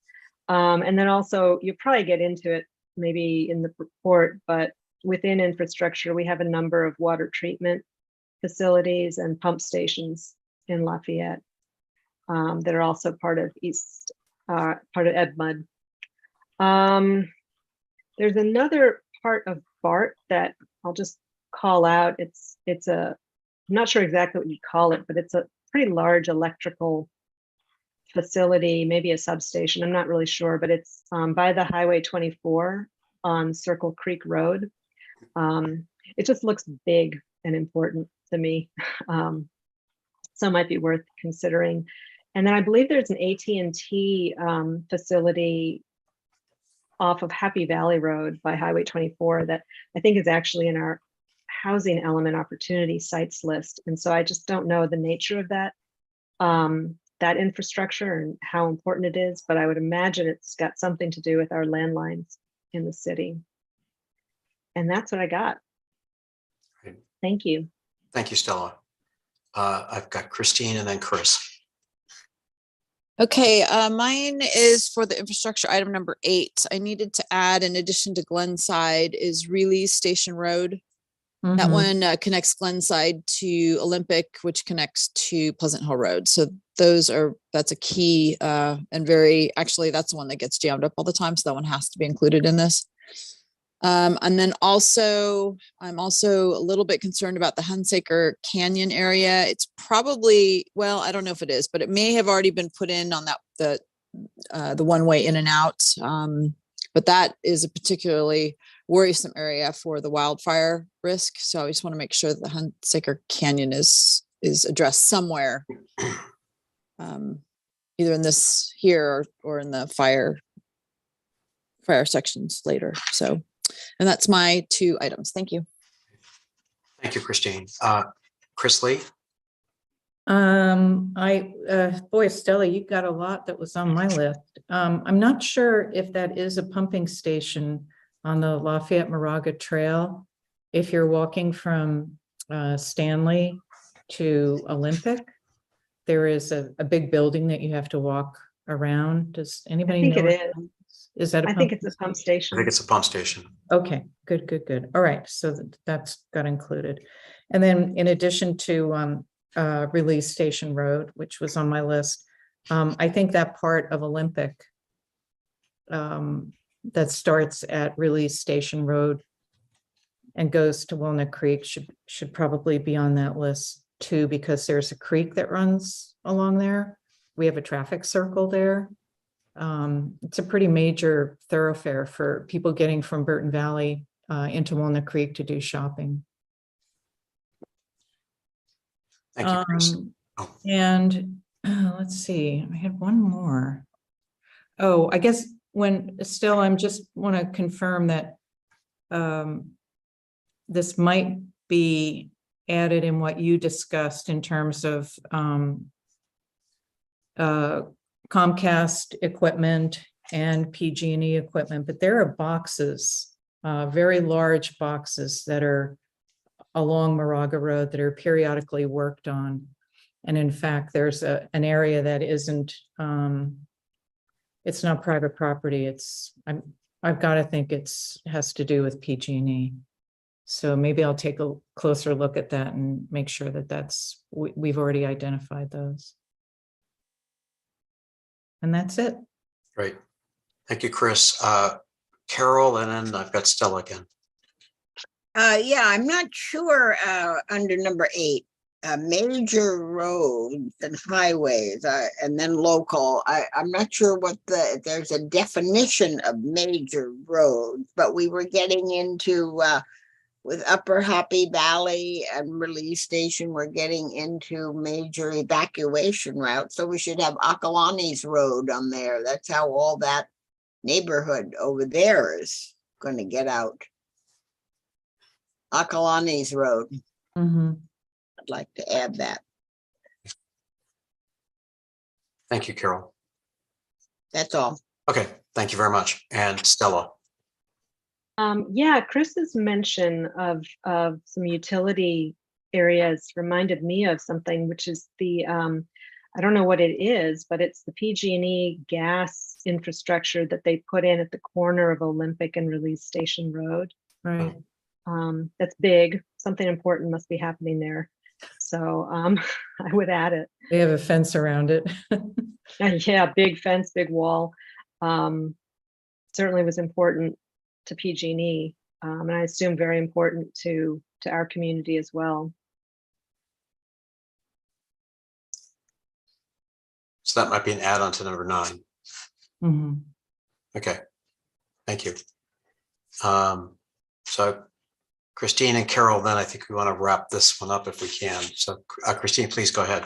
And then also, you probably get into it maybe in the report, but within infrastructure, we have a number of water treatment facilities and pump stations in Lafayette that are also part of EdMUD. There's another part of BART that I'll just call out. I'm not sure exactly what you call it, but it's a pretty large electrical facility, maybe a substation. I'm not really sure, but it's by the Highway 24 on Circle Creek Road. It just looks big and important to me. So it might be worth considering. And then I believe there's an AT&T facility off of Happy Valley Road by Highway 24 that I think is actually in our housing element opportunity sites list. And so I just don't know the nature of that, that infrastructure and how important it is, but I would imagine it's got something to do with our landlines in the city. And that's what I got. Great. Thank you. Thank you, Stella. I've got Christine and then Chris. Okay, mine is for the infrastructure item number 8. I needed to add, in addition to Glenside, is Release Station Road. That one connects Glenside to Olympic, which connects to Pleasant Hill Road. So that's a key and actually that's the one that gets jammed up all the time. So that one has to be included in this. And then I'm also a little bit concerned about the Hunsaker Canyon area. It's probably, well, I don't know if it is, but it may have already been put in on the one-way in and out. But that is a particularly worrisome area for the wildfire risk. So I just want to make sure that the Hunsaker Canyon is addressed somewhere, either in this here or in the fire sections later. So. And that's my 2 items. Thank you. Thank you, Christine. Chris Lee. Boy, Stella, you got a lot that was on my list. I'm not sure if that is a pumping station on the Lafayette Moraga Trail. If you're walking from Stanley to Olympic, there is a big building that you have to walk around. Does anybody know? I think it is. Is that I think it's a pump station. I think it's a pump station. Okay, good. All right, so that's got included. And then in addition to Release Station Road, which was on my list, I think that part of Olympic that starts at Release Station Road and goes to Walnut Creek should probably be on that list too, because there's a creek that runs along there. We have a traffic circle there. It's a pretty major thoroughfare for people getting from Burton Valley into Walnut Creek to do shopping. Thank you, Chris. And let's see, I had one more. Oh, I guess still, I'm just want to confirm that this might be added in what you discussed in terms of Comcast equipment and PG&E equipment, but there are boxes, very large boxes that are along Moraga Road that are periodically worked on. And in fact, there's an area that isn't, it's not private property. I've got to think has to do with PG&E. So maybe I'll take a closer look at that and make sure that we've already identified those. And that's it. Great. Thank you, Chris. Carol, and then I've got Stella again. Yeah, I'm not sure under number 8, major roads and highways and then local. I'm not sure what there's a definition of major roads, but we were getting into with Upper Happy Valley and Release Station, we're getting into major evacuation routes. So we should have Akalani's Road on there. That's how all that neighborhood over there is going to get out. Akalani's Road. Mm-hmm. I'd like to add that. Thank you, Carol. That's all. Okay, thank you very much. And Stella. Yeah, Chris's mention of some utility areas reminded me of something, which is the, I don't know what it is, but it's the PG&E gas infrastructure that they put in at the corner of Olympic and Release Station Road. Right. That's big. Something important must be happening there. So I would add it. They have a fence around it. Yeah, big fence, big wall. Certainly was important to PG&E, and I assume very important to our community as well. So that might be an add-on to number 9. Mhm. Okay, thank you. So Christine and Carol, then I think we want to wrap this one up if we can. So Christine, please go ahead.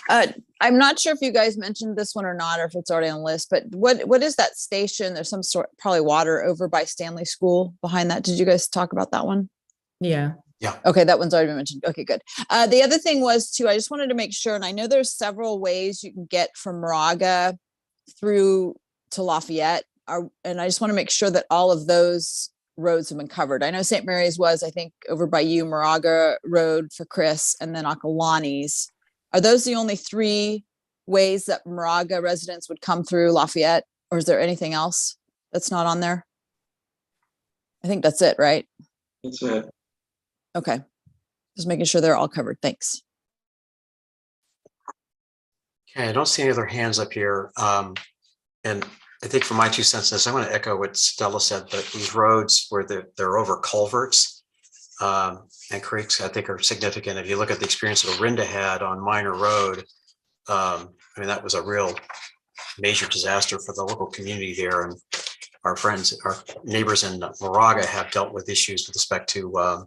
I'm not sure if you guys mentioned this one or not, or if it's already on the list, but what is that station? There's some sort, probably water over by Stanley School behind that. Did you guys talk about that one? Yeah. Okay, that one's already been mentioned. Okay, good. The other thing was too, I just wanted to make sure, and I know there's several ways you can get from Moraga through to Lafayette, and I just want to make sure that all of those roads have been covered. I know St. Mary's was, I think, over by you, Moraga Road for Chris, and then Akalani's. Are those the only 3 ways that Moraga residents would come through Lafayette, or is there anything else that's not on there? I think that's it, right? That's it. Okay. Just making sure they're all covered. Thanks. Okay, I don't see any other hands up here. And I think for my 2 cents, I want to echo what Stella said, that these roads where they're over culverts and creeks, I think are significant. If you look at the experience that Orinda had on Minor Road, I mean, that was a real major disaster for the local community there. And our friends, our neighbors in Moraga have dealt with issues with respect to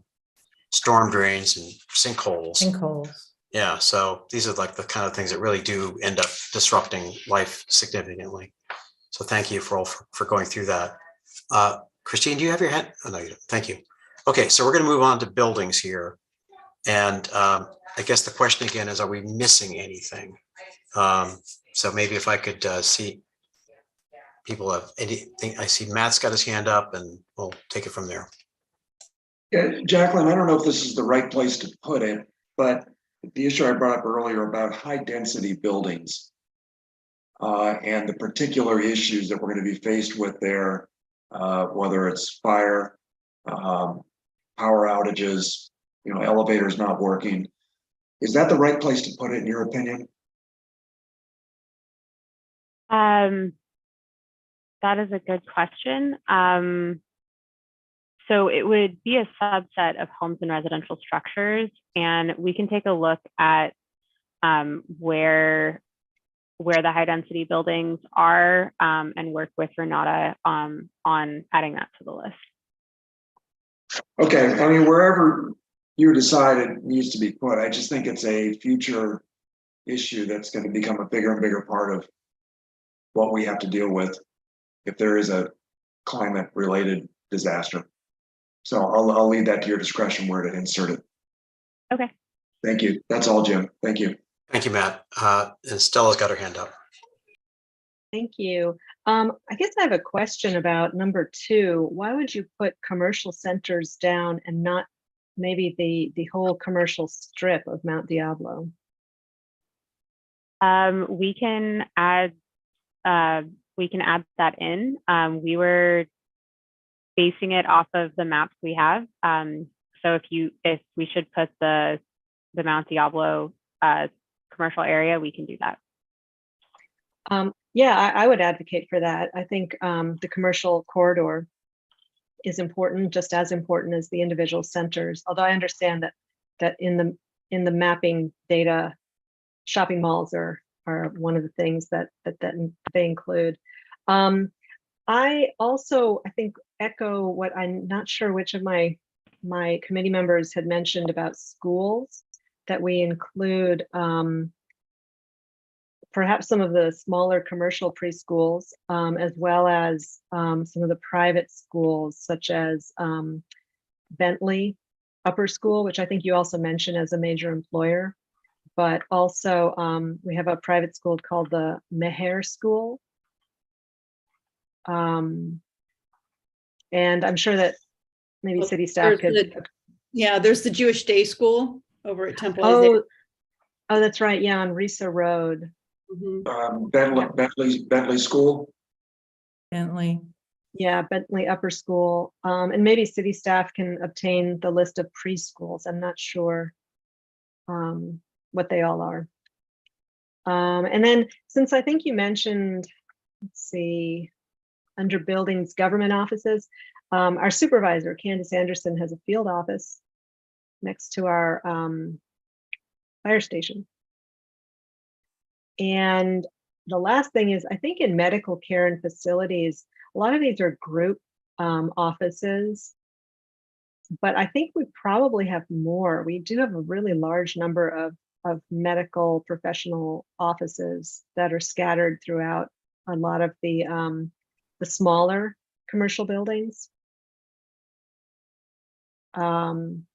storm drains and sinkholes. Sinkholes. Yeah, so these are like the kind of things that really do end up disrupting life significantly. So thank you for going through that. Christine, do you have your hand? Oh, no, you don't. Thank you. Okay, so we're going to move on to buildings here. And I guess the question again is, are we missing anything? So maybe if I could see people have anything. I see Matt's got his hand up, and we'll take it from there. Yeah, Jacqueline, I don't know if this is the right place to put it, but the issue I brought up earlier about high density buildings and the particular issues that we're going to be faced with there, whether it's fire, power outages, elevators not working. Is that the right place to put it in your opinion? That is a good question. So it would be a subset of homes and residential structures, and we can take a look at where the high density buildings are and work with Renata on adding that to the list. Okay, I mean, wherever you decide it needs to be put, I just think it's a future issue that's going to become a bigger and bigger part of what we have to deal with if there is a climate related disaster. So I'll leave that to your discretion where to insert it. Okay. Thank you. That's all, Jim. Thank you. Thank you, Matt. And Stella's got her hand up. Thank you. I guess I have a question about number 2. Why would you put commercial centers down and not maybe the whole commercial strip of Mount Diablo? We can add that in. We were basing it off of the maps we have. So if we should put the Mount Diablo commercial area, we can do that. Yeah, I would advocate for that. I think the commercial corridor is important, just as important as the individual centers. Although I understand that in the mapping data, shopping malls are one of the things that they include. I also, I think, echo what I'm not sure which of my committee members had mentioned about schools, that we include perhaps some of the smaller commercial preschools, as well as some of the private schools, such as Bentley Upper School, which I think you also mentioned as a major employer. But also we have a private school called the Meher School. And I'm sure that maybe city staff could. There's the Jewish Day School over at Temple. Oh, that's right. Yeah, on Risa Road. Mm-hmm. Bentley School. Bentley. Yeah, Bentley Upper School. And maybe city staff can obtain the list of preschools. I'm not sure what they all are. And then since I think you mentioned, let's see, under buildings, government offices, our supervisor, Candace Anderson, has a field office next to our fire station. And the last thing is, I think in medical care and facilities, a lot of these are group offices, but I think we probably have more. We do have a really large number of medical professional offices that are scattered throughout a lot of the smaller commercial buildings. And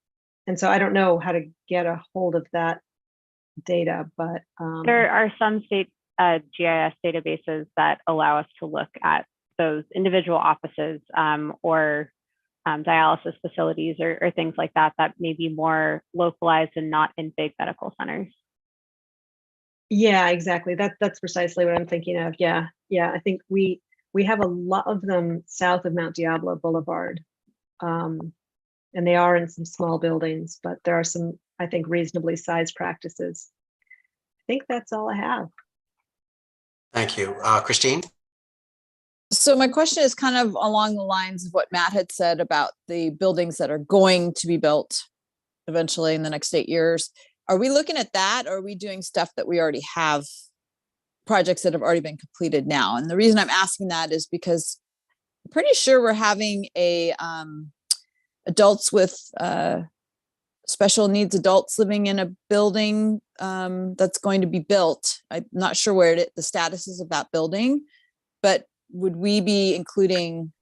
so I don't know how to get a hold of that data, but There are some state GIS databases that allow us to look at those individual offices or dialysis facilities or things like that may be more localized and not in big medical centers. yeah, exactly. That's precisely what I'm thinking of. Yeah, I think we have a lot of them south of Mount Diablo Boulevard, and they are in some small buildings, but there are some, I think, reasonably sized practices. I think that's all I have. Thank you. Christine? So my question is kind of along the lines of what Matt had said about the buildings that are going to be built eventually in the next 8 years. Are we looking at that, or are we doing stuff that we already have, projects that have already been completed now? And the reason I'm asking that is because I'm pretty sure we're having a adults with special needs adults living in a building that's going to be built. I'm not sure where the status is of that building, but would we be including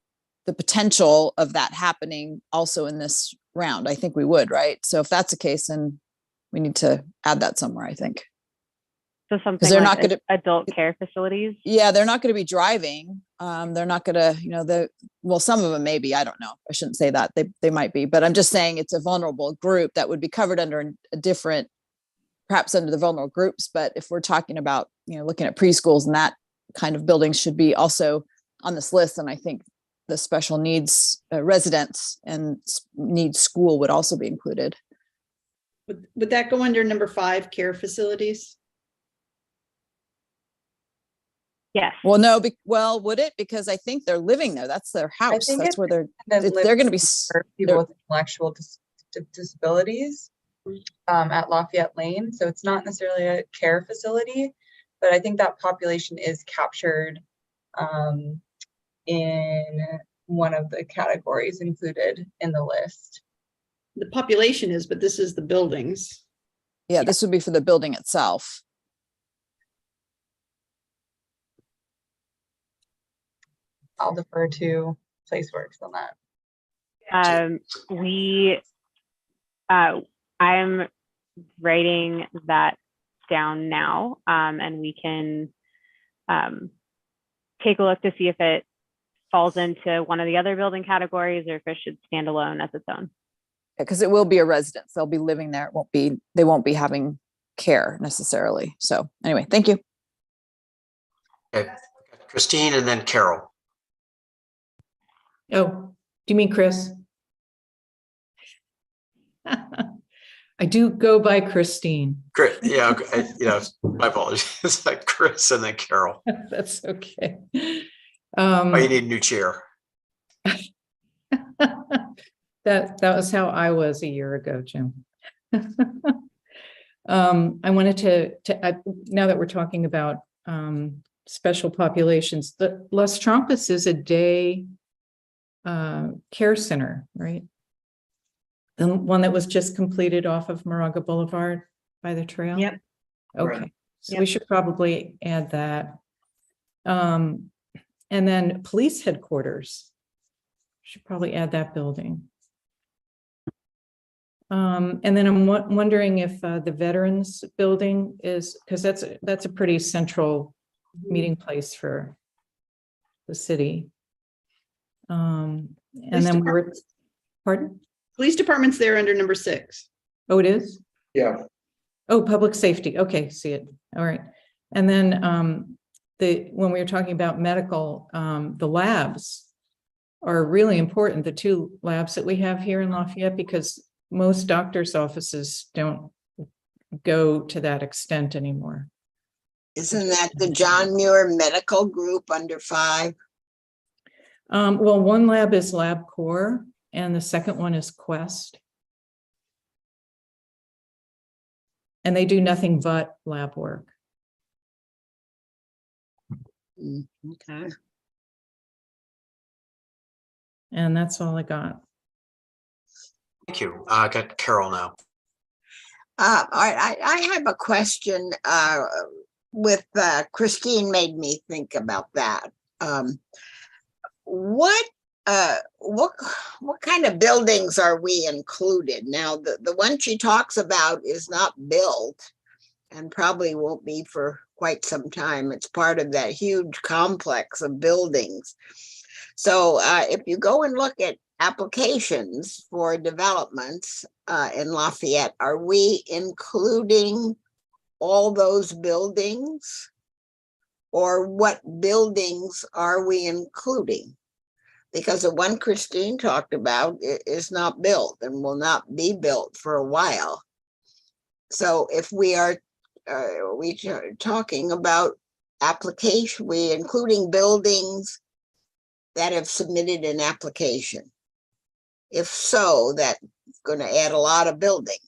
the potential of that happening also in this round? I think we would, right? So if that's the case, then we need to add that somewhere, I think. So something they're like not gonna- adult care facilities. Yeah, they're not going to be driving. They're not going to, well, some of them maybe, I don't know. I shouldn't say that. They might be, but I'm just saying it's a vulnerable group that would be covered under a different, perhaps under the vulnerable groups. But if we're talking about, looking at preschools and that kind of buildings should be also on this list. And I think the special needs residents and needs school would also be included. Would that go under number 5, care facilities? Yes. Well, no, would it? Because I think they're living there. That's their house. think That's it where they're Then going to be. for people with intellectual disabilities at Lafayette Lane. So it's not necessarily a care facility, but I think that population is captured in one of the categories included in the list. The population is, but this is the buildings. Yeah, this would be for the building itself. I'll defer to PlaceWorks on that. I'm writing that down now, and we can take a look to see if it falls into one of the other building categories or if it should stand alone as its own. Because it will be a residence. They'll be living there. They won't be having care necessarily. So anyway, thank you. Okay. Christine and then Carol. Oh, do you mean Chris? I do go by Christine. Great. Yeah. My apologies. It's like Chris and then Carol. That's okay. Oh, you need a new chair. That was how I was a year ago, Jim. I wanted to now that we're talking about special populations, the Las Trampas is a day care center, right? The one that was just completed off of Moraga Boulevard by the trail? Yep. Okay, Right. so we should probably add that. And then police headquarters. Should probably add that building. And then I'm wondering if the Veterans Building is, because that's a pretty central meeting place for the city. And then pardon? Police department's there under number 6. Oh, it is? Yeah. Oh, public safety. Okay, see it. All right. And then when we were talking about medical, the labs are really important, the two labs that we have here in Lafayette, because most doctors' offices don't go to that extent anymore. Isn't that the John Muir Medical Group under 5? Well, one lab is LabCorp and the second one is Quest. And they do nothing but lab work. Okay. And that's all I got. Thank you. I got Carol now. All right, I have a question with Christine made me think about that. What kind of buildings are we included? Now, the one she talks about is not built and probably won't be for quite some time. It's part of that huge complex of buildings. So if you go and look at applications for developments in Lafayette, are we including all those buildings? Or what buildings are we including? Because the one Christine talked about is not built and will not be built for a while. So if we are talking about application, we including buildings that have submitted an application. If so, that's going to add a lot of buildings.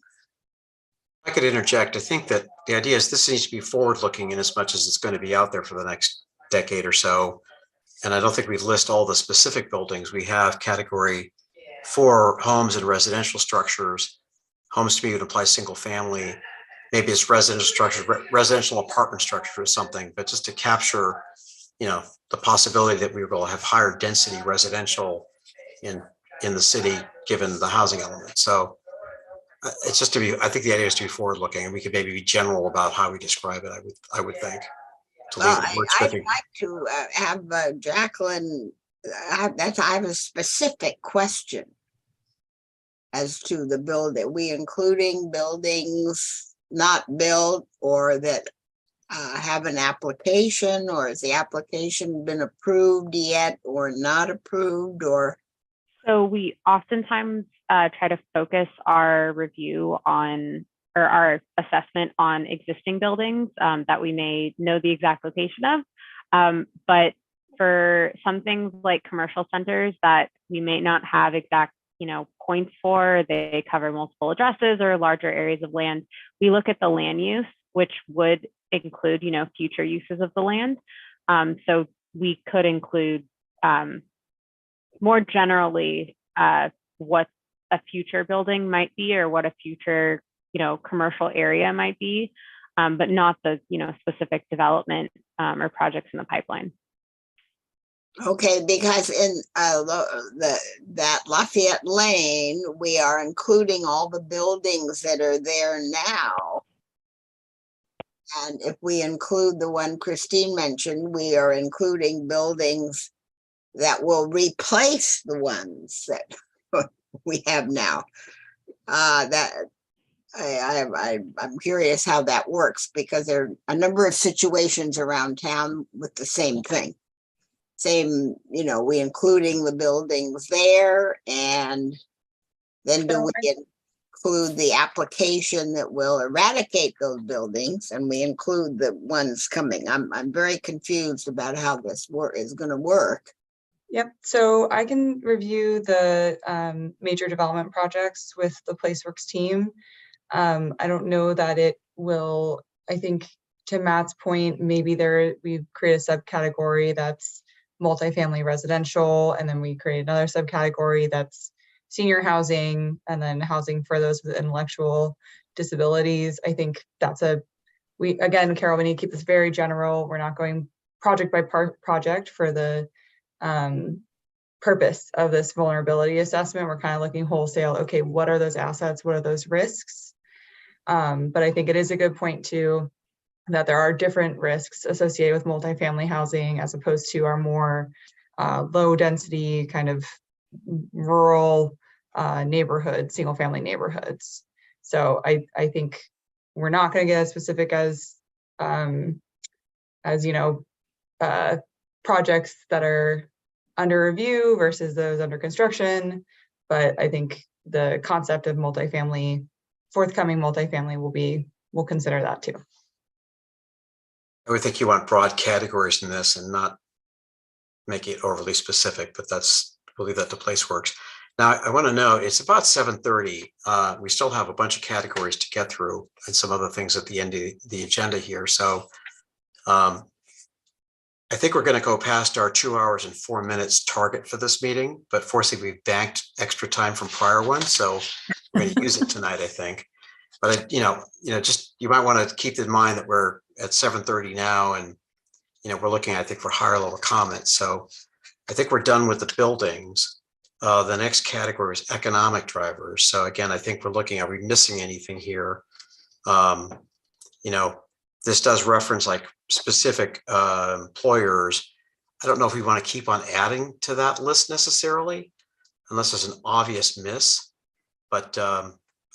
I could interject. I think that the idea is this needs to be forward-looking in as much as it's going to be out there for the next decade or so. And I don't think we list all the specific buildings. We have category 4 homes and residential structures. Homes to me would apply single family. Maybe it's residential structures, residential apartment structure or something, but just to capture, you know, the possibility that we will have higher density residential in the city, given the housing element. So it's just to be, I think the idea is to be forward looking, and we could maybe be general about how we describe it. I would think. Well, I'd like to have Jacqueline, I have a specific question as to the building. We including buildings not built or that have an application, or has the application been approved yet or not approved? Or So we oftentimes try to focus our review on, or our assessment on, existing buildings that we may know the exact location of. But for some things like commercial centers that we may not have exact, points for, they cover multiple addresses or larger areas of land, we look at the land use, which would include, future uses of the land. So we could include more generally what a future building might be, or what a future, commercial area might be, but not the, specific development or projects in the pipeline. okay, because in that Lafayette Lane, we are including all the buildings that are there now. And if we include the one Christine mentioned, we are including buildings that will replace the ones that we have now. I'm curious how that works, because there are a number of situations around town with the same thing. Same, we including the buildings there, and then do we include the application that will eradicate those buildings, and we include the ones coming? I'm very confused about how this is going to work. Yep, so I can review the major development projects with the PlaceWorks team. I don't know that it will, I think to Matt's point, maybe we create a subcategory that's multifamily residential, and then we create another subcategory that's senior housing, and then housing for those with intellectual disabilities. I think that's again, Carol, we need to keep this very general. We're not going project by project for the purpose of this vulnerability assessment. We're kind of looking wholesale. Okay, what are those assets? What are those risks? But I think it is a good point too, that there are different risks associated with multifamily housing as opposed to our more low density kind of rural neighborhoods, single family neighborhoods. So I think we're not going to get as specific as projects that are under review versus those under construction. But I think the concept of multifamily, forthcoming multifamily we'll consider that too. I would think you want broad categories in this and not make it overly specific, but we'll leave that to PlaceWorks. Now, I want to know, it's about 7:30. We still have a bunch of categories to get through and some other things at the end of the agenda here. So I think we're going to go past our 2 hours and 4 minutes target for this meeting, but fortunately we've banked extra time from prior ones. So we're going to use it tonight, I think. But just you might want to keep in mind that we're at 7:30 now, and we're looking, I think, for higher level comments. So I think we're done with the buildings. The next category is economic drivers. So again, I think we're looking, are we missing anything here? This does reference like specific employers. I don't know if we want to keep on adding to that list necessarily, unless there's an obvious miss. But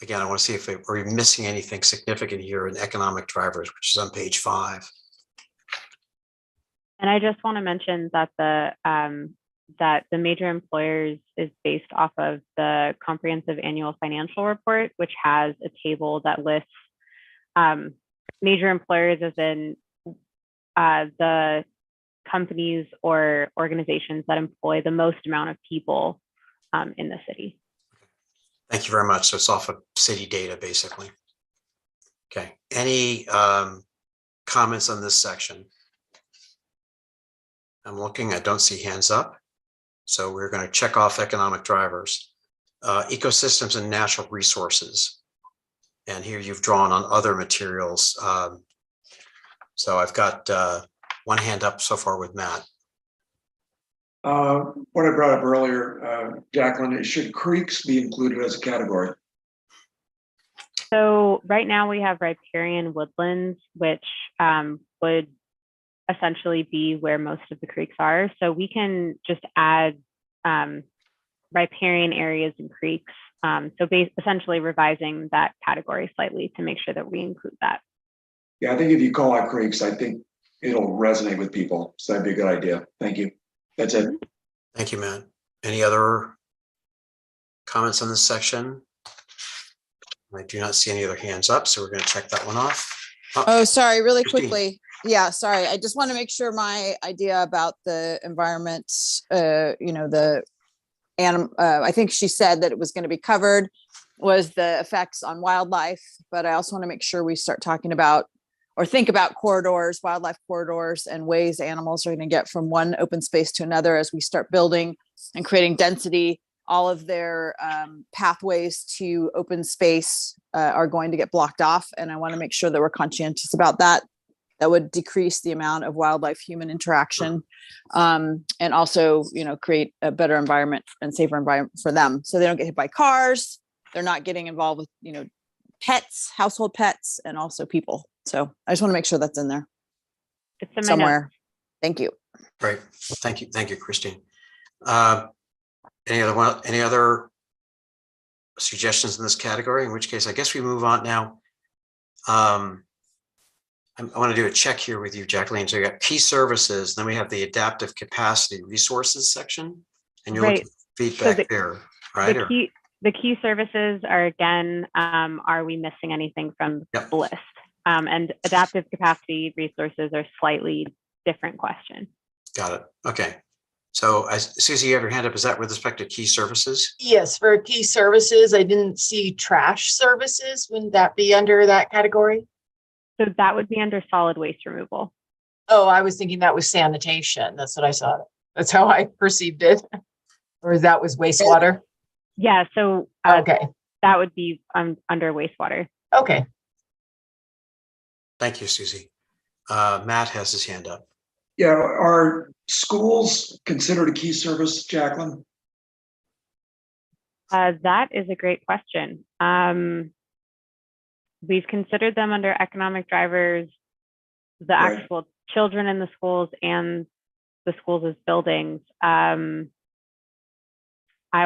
again, I want to see if are we missing anything significant here in economic drivers, which is on page 5. And I just want to mention that the major employers is based off of the comprehensive annual financial report, which has a table that lists major employers as in the companies or organizations that employ the most amount of people in the city. Thank you very much. So it's off of city data, basically. Okay. Any comments on this section? I'm looking, I don't see hands up. So we're going to check off economic drivers, ecosystems and natural resources. And here you've drawn on other materials. So I've got one hand up so far with Matt. What I brought up earlier, Jacqueline, should creeks be included as a category? So right now we have riparian woodlands, which would essentially be where most of the creeks are. So we can just add riparian areas and creeks. So essentially revising that category slightly to make sure that we include that. Yeah, I think if you call out creeks, I think it'll resonate with people. So that'd be a good idea. Thank you. That's it. Thank you, Matt. Any other comments on this section? I do not see any other hands up, so we're going to check that one off. Oh, sorry, really Christine. quickly. Yeah, sorry. I just want to make sure my idea about the environment, I think she said that it was going to be covered, was the effects on wildlife, but I also want to make sure we start talking about or think about corridors, wildlife corridors, and ways animals are going to get from one open space to another as we start building and creating density. All of their pathways to open space are going to get blocked off. And I want to make sure that we're conscientious about that. That would decrease the amount of wildlife human interaction, and also, create a better environment and safer environment for them. So they don't get hit by cars. They're not getting involved with, pets, household pets, and also people. So I just want to make sure that's in there It's in my somewhere. notes. Thank you. Great. Thank you, Christine. Any other suggestions in this category? In which case, I guess we move on now. I want to do a check here with you, Jacqueline. So you got key services, then we have the adaptive capacity resources section, and you're looking for feedback there, right? The key services are, again, are we missing anything from the list? And adaptive capacity resources are slightly different question. Got it. Okay. So Susie, you have your hand up. Is that with respect to key services? Yes, for key services, I didn't see trash services. Wouldn't that be under that category? So that would be under solid waste removal. Oh, I was thinking that was sanitation. That's what I saw. That's how I perceived it. Or that was wastewater? Yeah, so Okay. that would be under wastewater. Okay. Thank you, Susie. Matt has his hand up. Yeah, are schools considered a key service, Jacqueline? That is a great question. We've considered them under economic drivers, the Right. actual children in the schools and the schools as buildings. I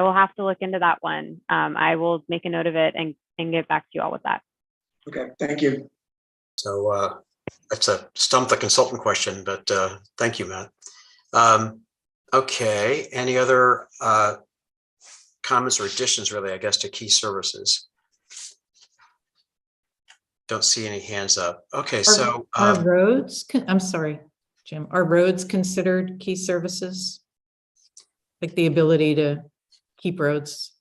will have to look into that one. I will make a note of it and get back to you all with that. Okay, thank you. So that's a stump the consultant question, but thank you, Matt. Okay, any other comments or additions really, I guess, to key services? Don't see any hands up. Okay, so Are roads, I'm sorry, Jim, are roads considered key services? Like the ability to keep roads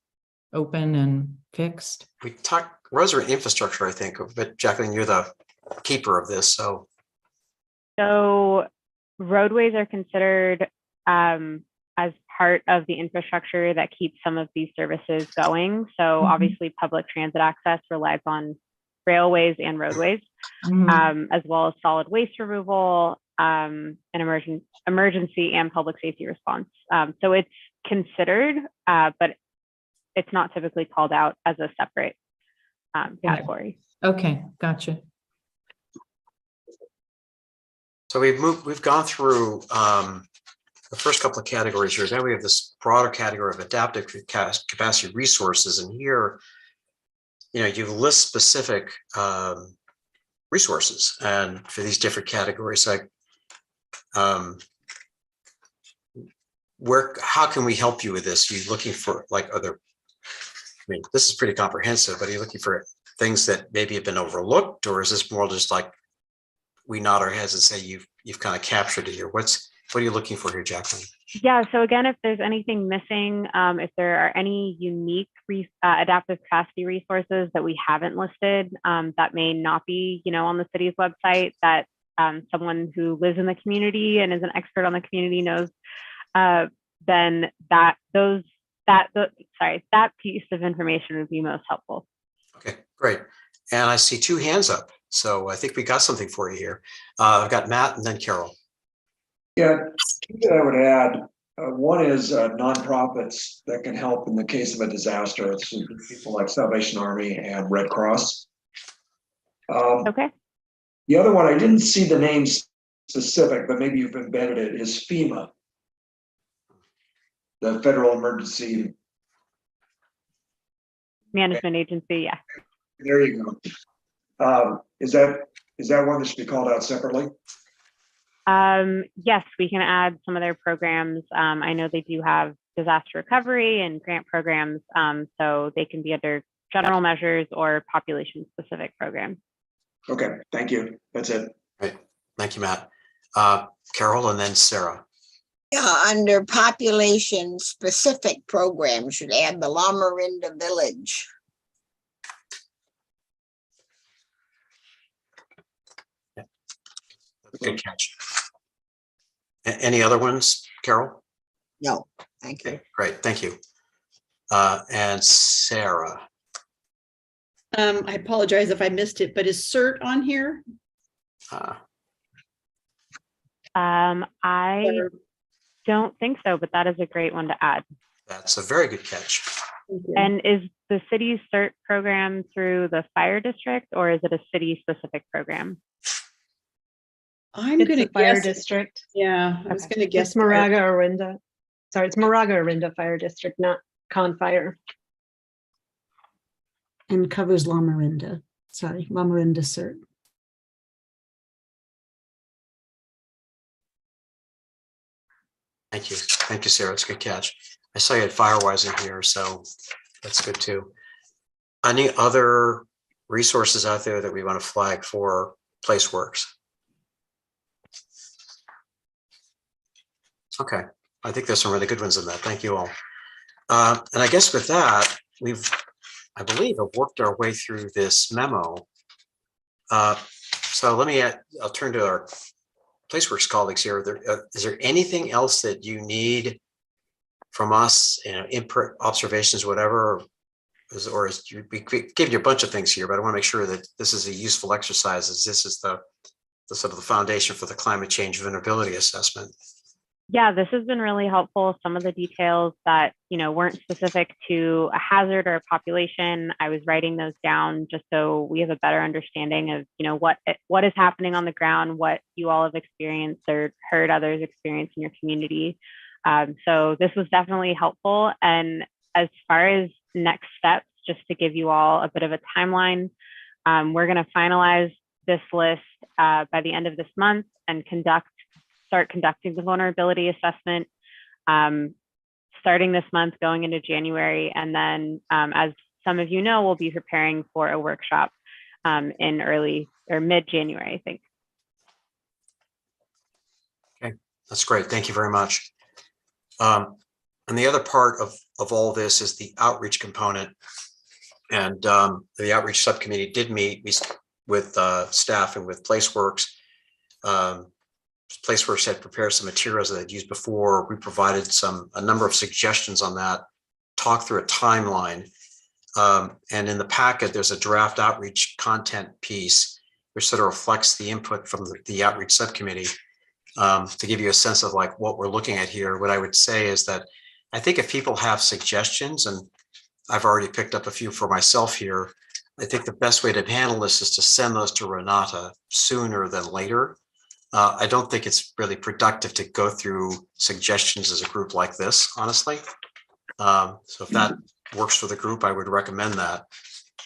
open and fixed? we talked, roads are infrastructure, I think, but Jacqueline, you're the keeper of this, so. So roadways are considered as part of the infrastructure that keeps some of these services going. So obviously public transit access relies on railways and roadways, as well as solid waste removal, and emergency and public safety response. So it's considered, but it's not typically called out as a separate category. Okay, gotcha. So we've gone through the first couple of categories here. Then we have this broader category of adaptive capacity resources. And here, you list specific resources and for these different categories, like how can we help you with this? Are you looking for this is pretty comprehensive, but are you looking for things that maybe have been overlooked, or is this more just like we nod our heads and say you've kind of captured it here? What are you looking for here, Jacqueline? Yeah, so again, if there's anything missing, if there are any unique adaptive capacity resources that we haven't listed, that may not be, on the city's website, that someone who lives in the community and is an expert on the community knows, then that piece of information would be most helpful. Okay, great. And I see two hands up, so I think we got something for you here. I've got Matt and then Carol. Yeah, two that I would add. One is nonprofits that can help in the case of a disaster. It's people like Salvation Army and Red Cross. Okay. The other one, I didn't see the name specific, but maybe you've embedded it, is FEMA, the Federal Emergency Management Agency, yeah. There you go. Is that one that should be called out separately? Yes, we can add some of their programs. I know they do have disaster recovery and grant programs, so they can be under general measures or population specific programs. Okay, thank you. That's it. Right. Thank you, Matt. Carol and then Sarah. Yeah, under population specific programs, should add the La Marinda Village. Good catch. Any other ones, Carol? No, thank you. Okay, great, thank you. And Sarah. I apologize if I missed it, but is CERT on here? I don't think so, but that is a great one to add. That's a very good catch. And is the city's CERT program through the fire district, or is it a city specific program? I'm It's going to the fire guess. district. Yeah, I was Okay. going to guess. It's Moraga Orinda. Sorry, it's Moraga Orinda Fire District, not Con Fire. And covers La Marinda. Sorry, La Marinda CERT. Thank you, Sarah. It's a good catch. I saw you had Firewise in here, so that's good too. Any other resources out there that we want to flag for PlaceWorks? Okay, I think there's some really good ones in that. Thank you all. And I guess with that, I believe, have worked our way through this memo. So I'll turn to our PlaceWorks colleagues here. Is there anything else that you need from us, input, observations, whatever? We give you a bunch of things here, but I want to make sure that this is a useful exercise, as this is the sort of the foundation for the climate change vulnerability assessment. Yeah, this has been really helpful. Some of the details that, weren't specific to a hazard or a population, I was writing those down just so we have a better understanding of, what is happening on the ground, what you all have experienced or heard others experience in your community. So this was definitely helpful. And as far as next steps, just to give you all a bit of a timeline, we're going to finalize this list by the end of this month and start conducting the vulnerability assessment starting this month, going into January. And then, as some of you know, we'll be preparing for a workshop in early or mid-January, I think. Okay, that's great. Thank you very much. And the other part of all this is the outreach component. And the outreach subcommittee did meet with staff and with PlaceWorks. PlaceWorks had prepared some materials that they'd used before. We provided a number of suggestions on that, talked through a timeline. And in the packet, there's a draft outreach content piece, which sort of reflects the input from the outreach subcommittee. To give you a sense of like what we're looking at here, what I would say is that I think if people have suggestions, and I've already picked up a few for myself here, I think the best way to handle this is to send those to Renata sooner than later. I don't think it's really productive to go through suggestions as a group like this, honestly. So if that works for the group, I would recommend that.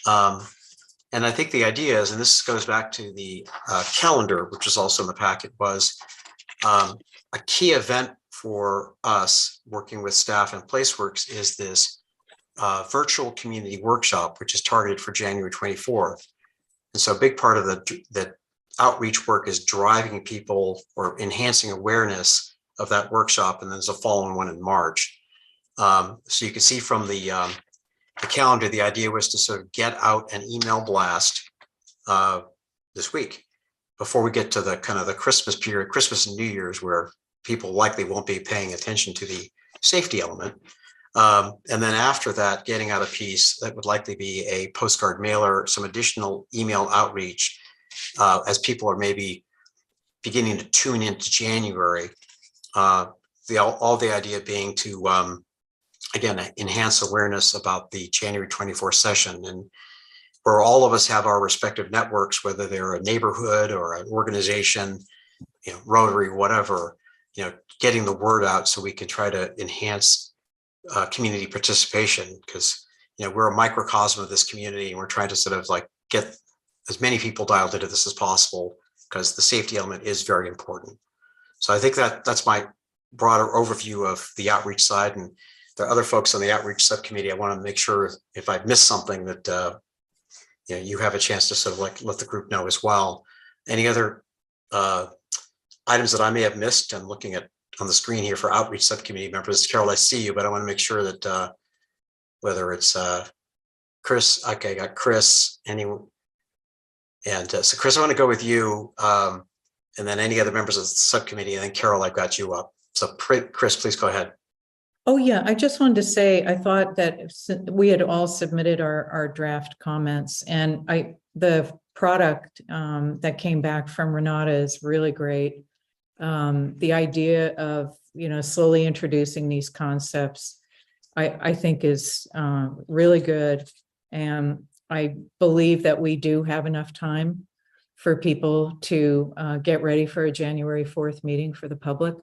And I think the idea is, and this goes back to the calendar, which is also in the packet, was a key event for us working with staff and PlaceWorks is this virtual community workshop, which is targeted for January 24th. And so a big part of the outreach work is driving people or enhancing awareness of that workshop. And then there's a following one in March. So you can see from the calendar, the idea was to sort of get out an email blast this week before we get to the kind of the Christmas period, Christmas and New Year's, where people likely won't be paying attention to the safety element. And then after that, getting out a piece that would likely be a postcard mailer, some additional email outreach as people are maybe beginning to tune into January. All the idea being to, again, enhance awareness about the January 24th session, and where all of us have our respective networks, whether they're a neighborhood or an organization, Rotary, whatever, getting the word out so we can try to enhance community participation, because we're a microcosm of this community, and we're trying to sort of like get as many people dialed into this as possible, because the safety element is very important. So I think that's my broader overview of the outreach side, and there are other folks on the outreach subcommittee. I want to make sure if I've missed something that you have a chance to sort of like let the group know as well. Any other items that I may have missed? I'm looking at on the screen here for outreach subcommittee members. Carol, I see you, but I want to make sure that whether it's Chris, okay, I got Chris, anyone. And so Chris, I want to go with you, and then any other members of the subcommittee, and then Carol, I've got you up. So Chris, please go ahead. Oh, yeah, I just wanted to say, I thought that we had all submitted our draft comments, and the product that came back from Renata is really great. The idea of, slowly introducing these concepts, I think is really good. And I believe that we do have enough time for people to get ready for a January 4th meeting for the public.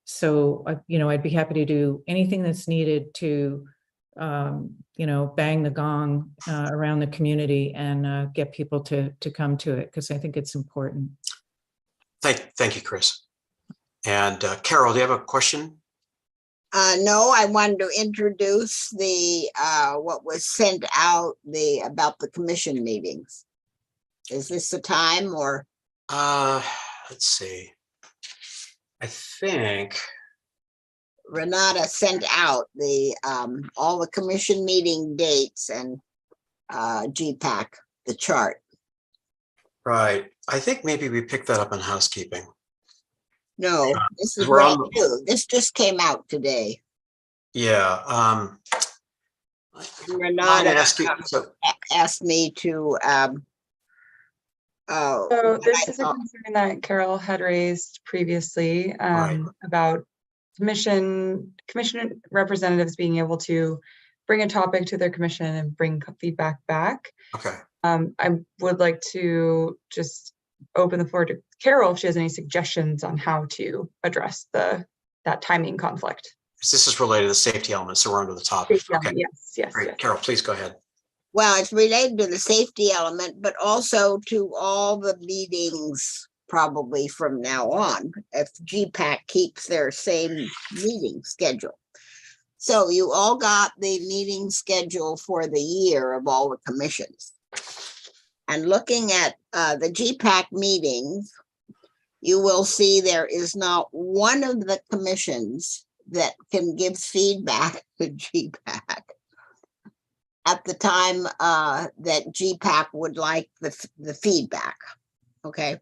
So, I'd be happy to do anything that's needed to, bang the gong around the community and get people to come to it, because I think it's important. Thank you, Chris. And Carol, do you have a question? No, I wanted to introduce the what was sent out about the commission meetings. Is this the time, or? Let's see. I think Renata sent out all the commission meeting dates and GPAC, the chart. right. I think maybe we picked that up in housekeeping. No, this is we're brand on new. This just came out today. Yeah. Renata asked me to. So this is a concern that Carol had raised previously about commission representatives being able to bring a topic to their commission and bring feedback back. Okay. I would like to just open the floor to Carol if she has any suggestions on how to address that timing conflict. This is related to the safety element, so we're under the topic. Okay. Yes. Great. Yes. Carol, please go ahead. Well, it's related to the safety element, but also to all the meetings probably from now on, if GPAC keeps their same meeting schedule. So you all got the meeting schedule for the year of all the commissions. And looking at the GPAC meetings, you will see there is not one of the commissions that can give feedback to GPAC at the time that GPAC would like the feedback, okay?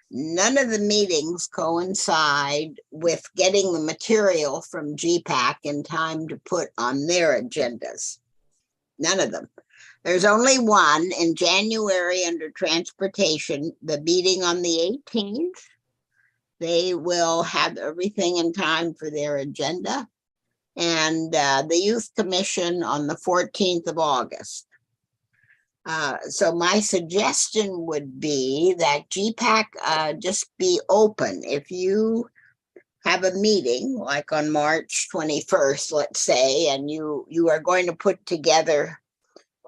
None of the meetings coincide with getting the material from GPAC in time to put on their agendas. None of them. There's only one in January under transportation, the meeting on the 18th. They will have everything in time for their agenda. And the Youth Commission on the 14th of August. So my suggestion would be that GPAC just be open. If you have a meeting like on March 21st, let's say, and you are going to put together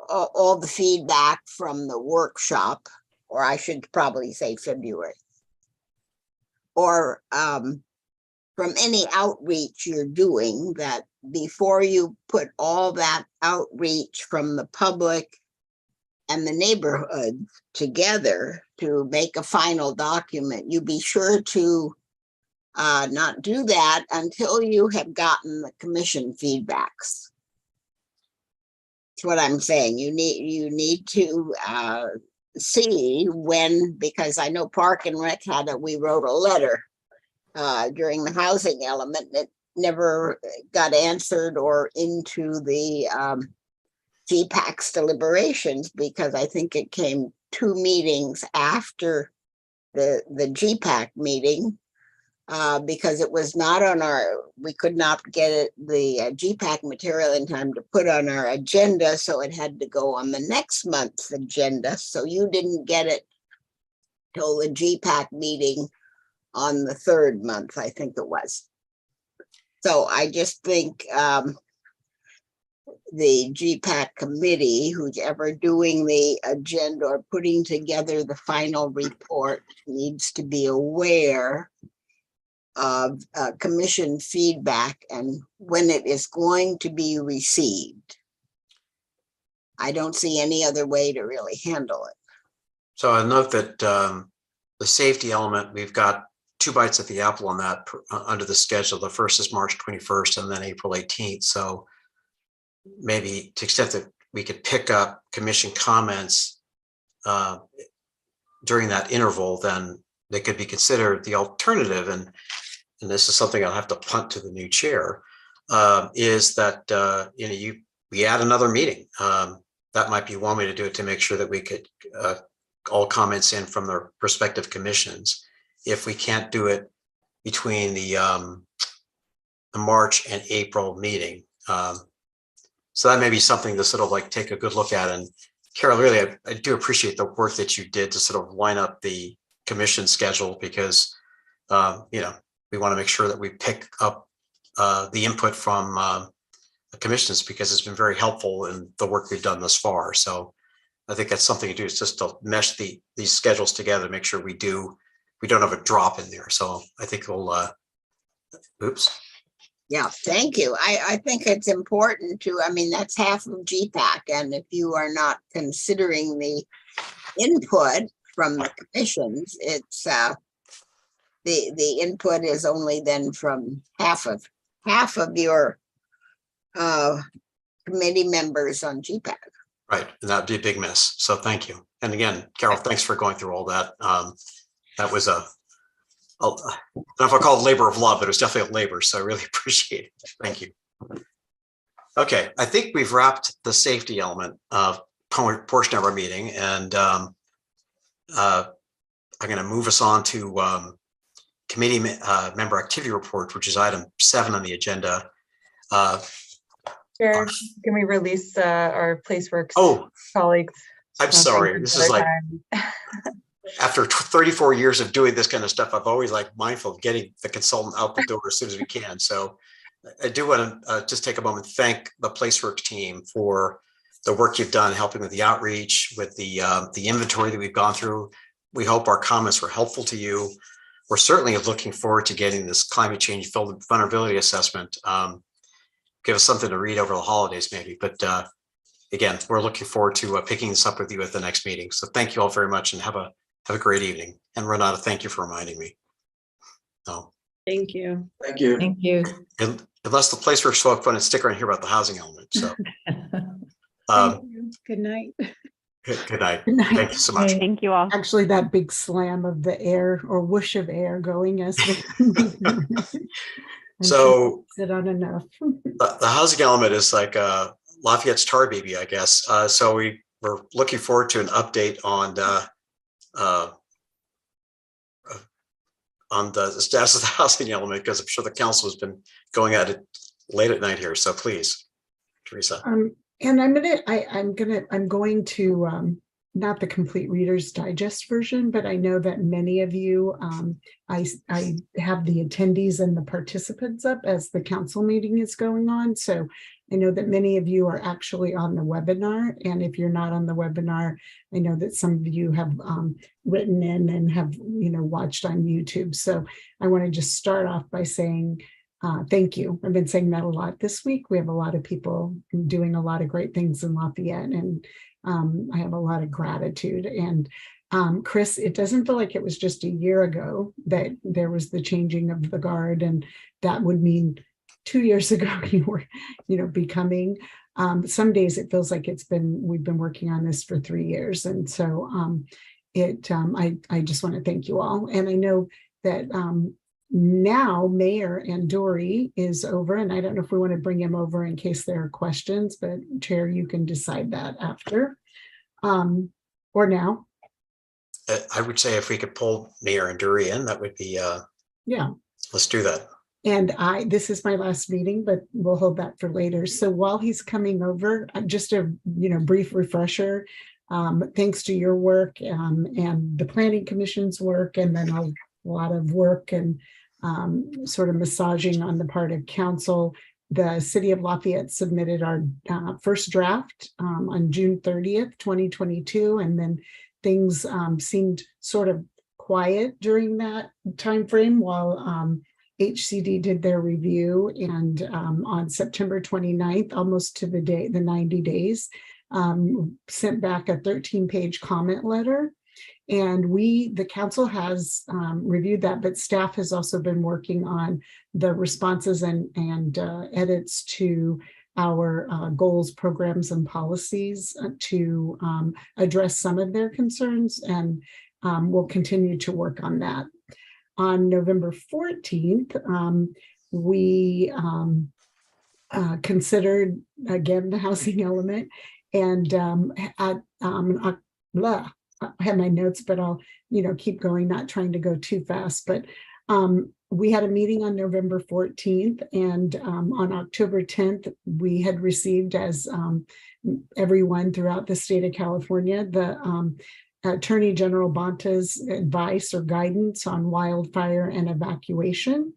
all the feedback from the workshop, or I should probably say February, or from any outreach you're doing, that before you put all that outreach from the public and the neighborhood together to make a final document, you be sure to not do that until you have gotten the commission feedbacks. That's what I'm saying. You need to see when, because I know Park and Rec we wrote a letter during the housing element that never got answered or into the GPAC's deliberations, because I think it came 2 meetings after the GPAC meeting, because it was not on we could not get it, the GPAC material in time to put on our agenda, so it had to go on the next month's agenda. So you didn't get it till the GPAC meeting on the 3rd month, I think it was. So I just think the GPAC committee, who's ever doing the agenda or putting together the final report, needs to be aware of commission feedback and when it is going to be received. I don't see any other way to really handle it. So I note that the safety element, we've got 2 bites at the apple on that under the schedule. The first is March 21st and then April 18th. So maybe to the extent that we could pick up commission comments during that interval, then they could be considered. The alternative, and this is something I'll have to punt to the new chair, is that we add another meeting. That might be one way to do it, to make sure that we could all comments in from their respective commissions. If we can't do it between the March and April meeting. So that may be something to sort of like take a good look at. And Carol, really, I do appreciate the work that you did to sort of line up the commission schedule, because we want to make sure that we pick up the input from the commissions, because it's been very helpful in the work we've done thus far. So I think that's something to do, is just to mesh these schedules together to make sure we don't have a drop in there. So I think we'll, oops. Yeah, thank you. I think it's important to, that's half of GPAC. And if you are not considering the input from the commissions, it's the input is only then from half of your committee members on GPAC. Right, and that'd be a big miss. So thank you. And again, Carol, thanks for going through all that. That was I don't know if I call it labor of love, but it was definitely a labor. So I really appreciate it. Thank you. Okay, I think we've wrapped the safety element portion of our meeting, and I'm going to move us on to committee member activity report, which is item 7 on the agenda. Chair, can we release our PlaceWorks colleagues? I'm sorry. This is like, after 34 years of doing this kind of stuff, I've always mindful of getting the consultant out the door as soon as we can. So I do want to just take a moment to thank the PlaceWorks team for the work you've done, helping with the outreach, with the inventory that we've gone through. we hope our comments were helpful to you. We're certainly looking forward to getting this climate change vulnerability assessment. Give us something to read over the holidays maybe, but again, we're looking forward to picking this up with you at the next meeting. So thank you all very much and have a great evening. And Renata, thank you for reminding me. So, Thank you. Thank you. Thank you. unless the place works folk want to stick around here about the housing element. So Thank you. Good night. good night. Good night. Thank you so much. Thank you all. Actually, that big slam of the air or whoosh of air going as So sit on enough. the housing element is like Lafayette's tar baby, I guess. So we're looking forward to an update on the status of the housing element, because I'm sure the council has been going at it late at night here. So please, Teresa. And I'm going to not the complete Reader's Digest version, but I know that many of you, I have the attendees and the participants up as the council meeting is going on. So I know that many of you are actually on the webinar. And if you're not on the webinar, I know that some of you have written in and have, watched on YouTube. So I want to just start off by saying, thank you. I've been saying that a lot this week. We have a lot of people doing a lot of great things in Lafayette, and I have a lot of gratitude. And Chris, it doesn't feel like it was just a year ago that there was the changing of the guard, and that would mean 2 years ago you were, becoming. Some days it feels like we've been working on this for 3 years, and so I just want to thank you all. And I know that now Mayor Andori is over, and I don't know if we want to bring him over in case there are questions, but Chair, you can decide that after or now. I would say if we could pull Mayor Anduri in, that would be, Yeah. Let's do that. And this is my last meeting, but we'll hold that for later. So while he's coming over, just a brief refresher. Thanks to your work and the Planning Commission's work, and then a lot of work and sort of massaging on the part of council. The City of Lafayette submitted our first draft on June 30th, 2022, and then things seemed sort of quiet during that time frame while HCD did their review, and on September 29th, almost to the 90 days, sent back a 13-page comment letter. And the council has reviewed that, but staff has also been working on the responses and edits to our goals, programs, and policies to address some of their concerns, and we'll continue to work on that. On November 14th, we considered again the housing element, and I have my notes, but I'll keep going, not trying to go too fast. But we had a meeting on November 14th, and on October 10th, we had received, as everyone throughout the state of California, the Attorney General Bonta's advice or guidance on wildfire and evacuation.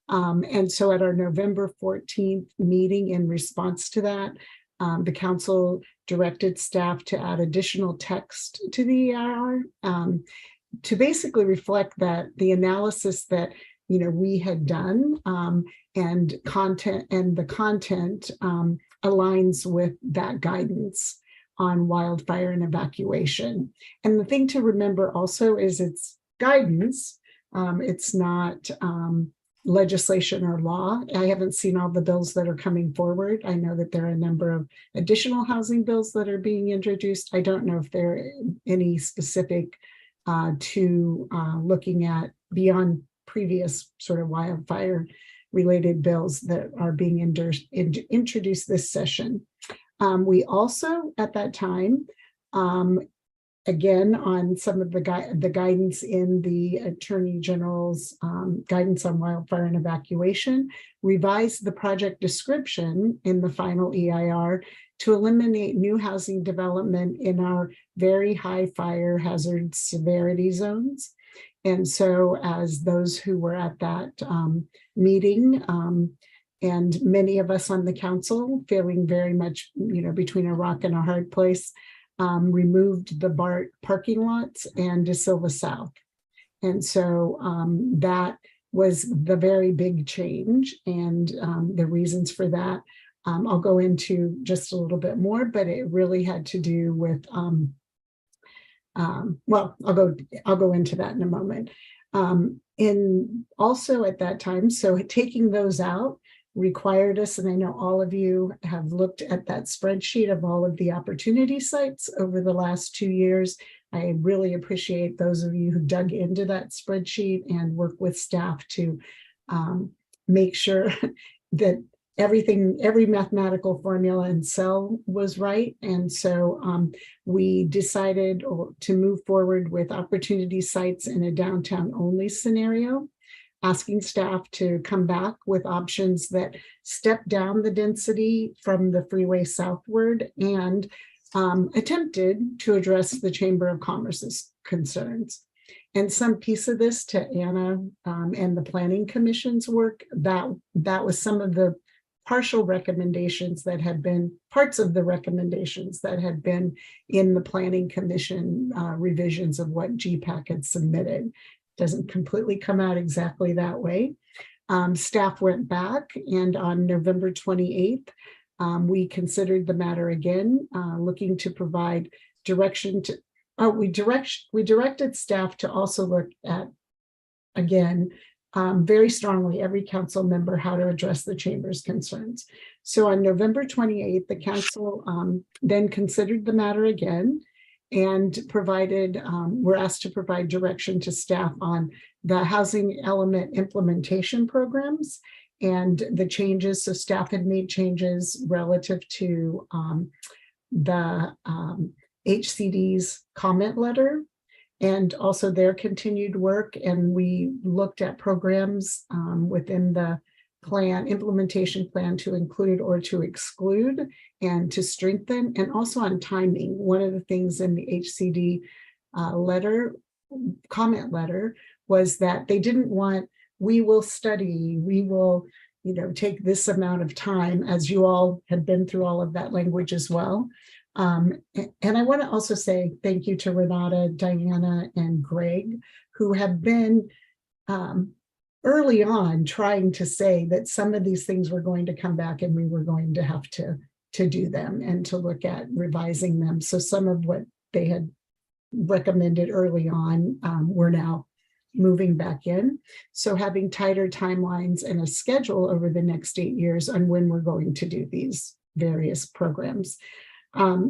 And so at our November 14th meeting, in response to that, the council directed staff to add additional text to the EIR to basically reflect that the analysis that we had done and the content aligns with that guidance on wildfire and evacuation. And the thing to remember also is it's guidance. It's not legislation or law. I haven't seen all the bills that are coming forward. I know that there are a number of additional housing bills that are being introduced. I don't know if there are any specific to looking at beyond previous sort of wildfire related bills that are being introduced this session. We also, at that time, again, on some of the guidance in the Attorney General's guidance on wildfire and evacuation, revised the project description in the final EIR to eliminate new housing development in our very high fire hazard severity zones. And so as those who were at that meeting, and many of us on the council feeling very much, between a rock and a hard place, removed the BART parking lots and De Silva South. And so that was the very big change, and the reasons for that I'll go into just a little bit more, but it really had to do with well, I'll go into that in a moment. In also at that time, so taking those out required us, and I know all of you have looked at that spreadsheet of all of the opportunity sites over the last 2 years. I really appreciate those of you who dug into that spreadsheet and worked with staff to make sure that every mathematical formula and cell was right. And so we decided to move forward with opportunity sites in a downtown only scenario, asking staff to come back with options that step down the density from the freeway southward and attempted to address the Chamber of Commerce's concerns. And some piece of this to Anna and the Planning Commission's work, that was some of the partial recommendations that had been parts of the recommendations that had been in the Planning Commission revisions of what GPAC had submitted. Doesn't completely come out exactly that way. Staff went back, and on November 28th, we considered the matter again, looking to provide direction to, we directed staff to also look at, again, very strongly, every council member, how to address the chamber's concerns. So on November 28th, the council then considered the matter again and were asked to provide direction to staff on the housing element implementation programs and the changes. So staff had made changes relative to the HCD's comment letter and also their continued work. And we looked at programs within the plan, implementation plan, to include or to exclude and to strengthen, and also on timing. One of the things in the HCD comment letter was that they didn't want, we will study, we will, take this amount of time, as you all had been through all of that language as well. And I want to also say thank you to Renata, Diana, and Greg, who have been early on trying to say that some of these things were going to come back and we were going to have to do them and to look at revising them. So some of what they had recommended early on, we're now moving back in. So having tighter timelines and a schedule over the next 8 years on when we're going to do these various programs.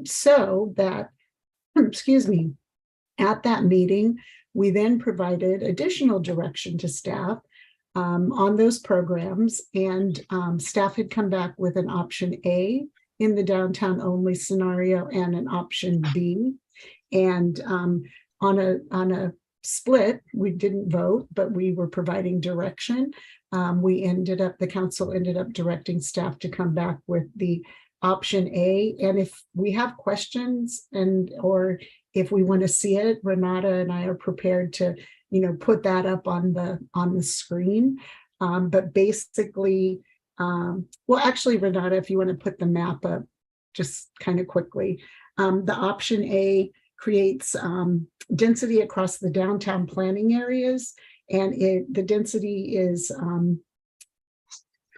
So that, excuse me, at that meeting, we then provided additional direction to staff on those programs, and staff had come back with an option A in the downtown only scenario and an option B. And on a split, we didn't vote, but we were providing direction. The council ended up directing staff to come back with the option A. And if we have questions or if we want to see it, Renata and I are prepared to, put that up on the screen. But basically, well, actually, Renata, if you want to put the map up just kind of quickly, the option A creates density across the downtown planning areas, and the density is,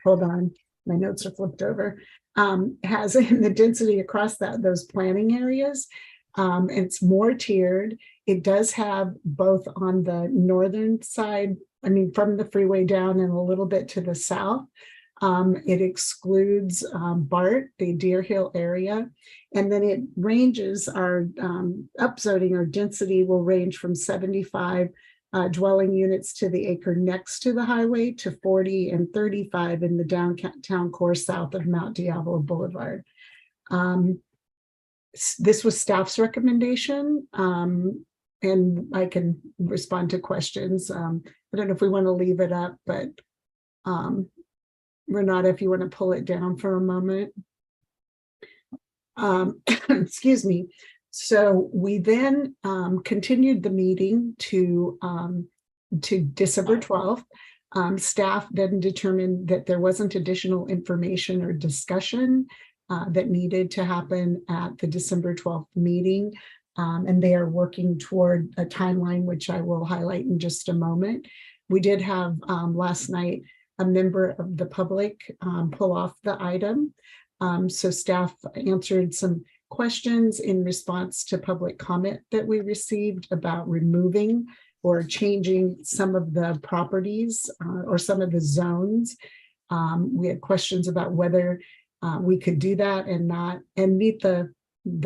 hold on, my notes are flipped over, has the density across those planning areas. It's more tiered. It does have both on the northern side, from the freeway down and a little bit to the south. It excludes BART, the Deer Hill area, and then it ranges our upzoning or density will range from 75 dwelling units to the acre next to the highway to 40 and 35 in the downtown core south of Mount Diablo Boulevard. This was staff's recommendation, and I can respond to questions. I don't know if we want to leave it up, but Renata, if you want to pull it down for a moment. Excuse me. So we then continued the meeting to December 12th. Staff then determined that there wasn't additional information or discussion that needed to happen at the December 12th meeting. And they are working toward a timeline, which I will highlight in just a moment. We did have last night a member of the public pull off the item. So staff answered some questions in response to public comment that we received about removing or changing some of the properties or some of the zones. We had questions about whether we could do that and meet the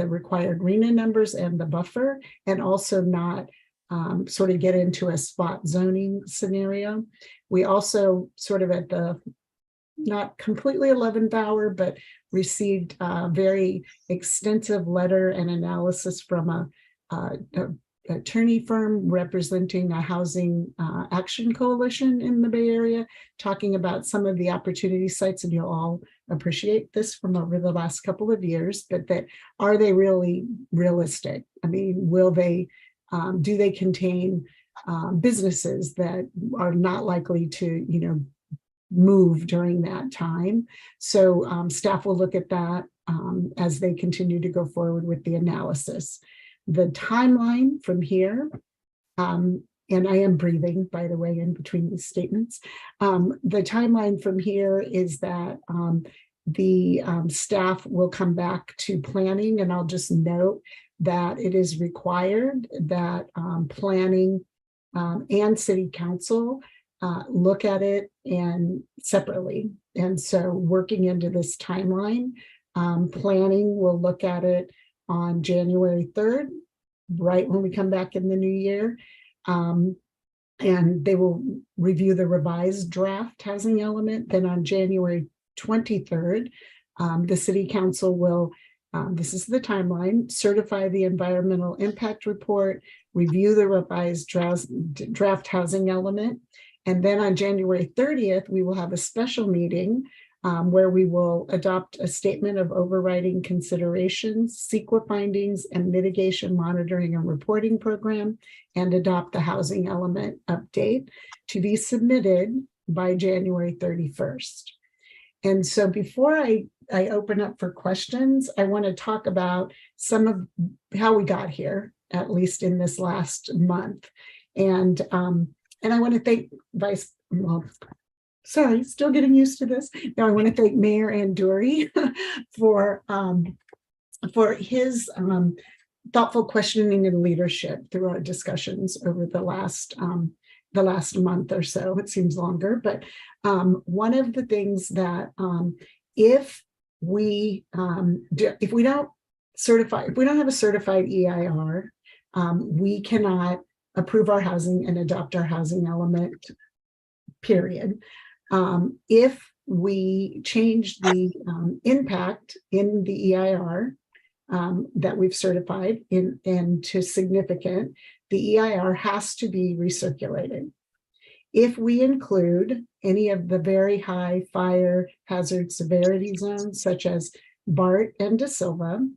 required RENA numbers and the buffer, and also not sort of get into a spot zoning scenario. We also sort of at the not completely 11th hour, but received a very extensive letter and analysis from a attorney firm representing a housing action coalition in the Bay Area, talking about some of the opportunity sites, and you'll all appreciate this from over the last couple of years, but that are they really realistic? I mean, will they, do they contain businesses that are not likely to, you know, move during that time? So staff will look at that as they continue to go forward with the analysis. The timeline from here, and I am breathing, by the way, in between these statements. The timeline from here is that the staff will come back to planning, and I'll just note that it is required that planning and city council look at it and separately. And so working into this timeline, planning will look at it on January 3rd, right when we come back in the new year. And they will review the revised draft housing element. Then on January 23rd, the city council will, this is the timeline, certify the environmental impact report, review the revised draft housing element. And then on January 30th, we will have a special meeting where we will adopt a statement of overriding considerations, CEQA findings, and mitigation monitoring and reporting program, and adopt the housing element update to be submitted by January 31st. And so before I open up for questions, I want to talk about some of how we got here, at least in this last month. And I want to thank still getting used to this. Now I want to thank Mayor Anduri for his thoughtful questioning and leadership through our discussions over the last month or so. It seems longer, but one of the things that if we don't have a certified EIR, we cannot approve our housing and adopt our housing element, period. If we change the impact in the EIR that we've certified into significant, the EIR has to be recirculated. If we include any of the very high fire hazard severity zones, such as BART and Da Silva,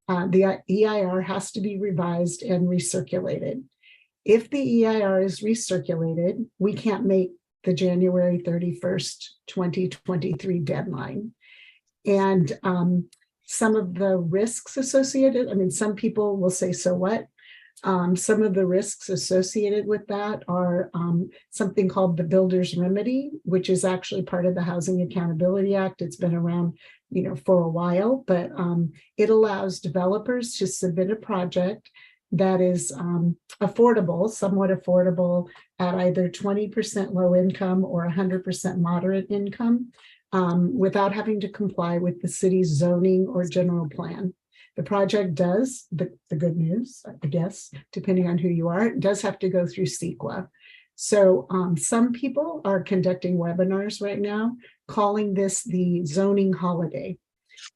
the EIR has to be revised and recirculated. If the EIR is recirculated, we can't make the January 31st, 2023 deadline. And some of the risks associated, I mean, some people will say, so what? Some of the risks associated with that are something called the Builder's Remedy, which is actually part of the Housing Accountability Act. It's been around, you know, for a while, but it allows developers to submit a project that is affordable, somewhat affordable at either 20% low income or 100% moderate income without having to comply with the city's zoning or general plan. The project does, the good news, I guess, depending on who you are, it does have to go through CEQA. So some people are conducting webinars right now calling this the zoning holiday.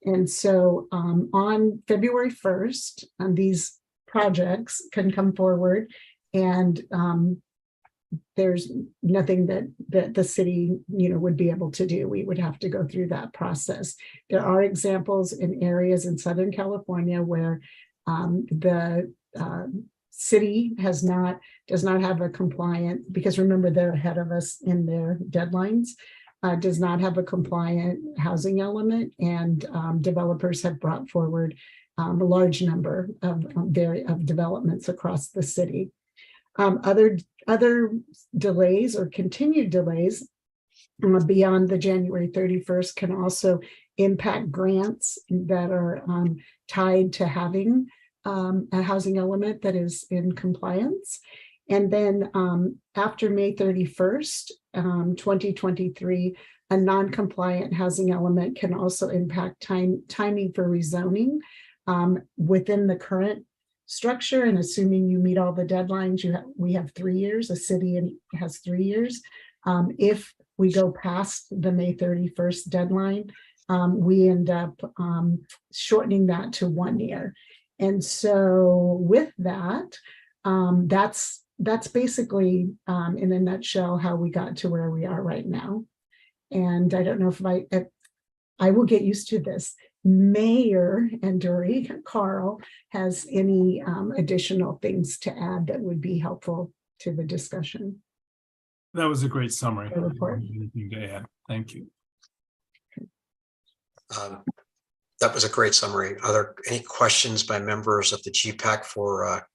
And so on February 1st, these projects can come forward, and there's nothing that the city, you know, would be able to do. We would have to go through that process. There are examples in areas in Southern California where the city does not have a compliant, because remember, they're ahead of us in their deadlines. does not have a compliant housing element, and developers have brought forward a large number of developments across the city. Other delays or continued delays beyond the January 31st can also impact grants that are tied to having a housing element that is in compliance. And then after May 31st, 2023, a non-compliant housing element can also impact timing for rezoning within the current structure. And assuming you meet all the deadlines, we have 3 years, a city has 3 years. If we go past the May 31st deadline, we end up shortening that to 1 year. And so with that, that's basically in a nutshell how we got to where we are right now. And I don't know if I will get used to this. Mayor Anduri, Carl, has any additional things to add that would be helpful to the discussion? That was a great summary. The report. Anything to add? Thank you. That was a great summary. Are there any questions by members of the GPAC for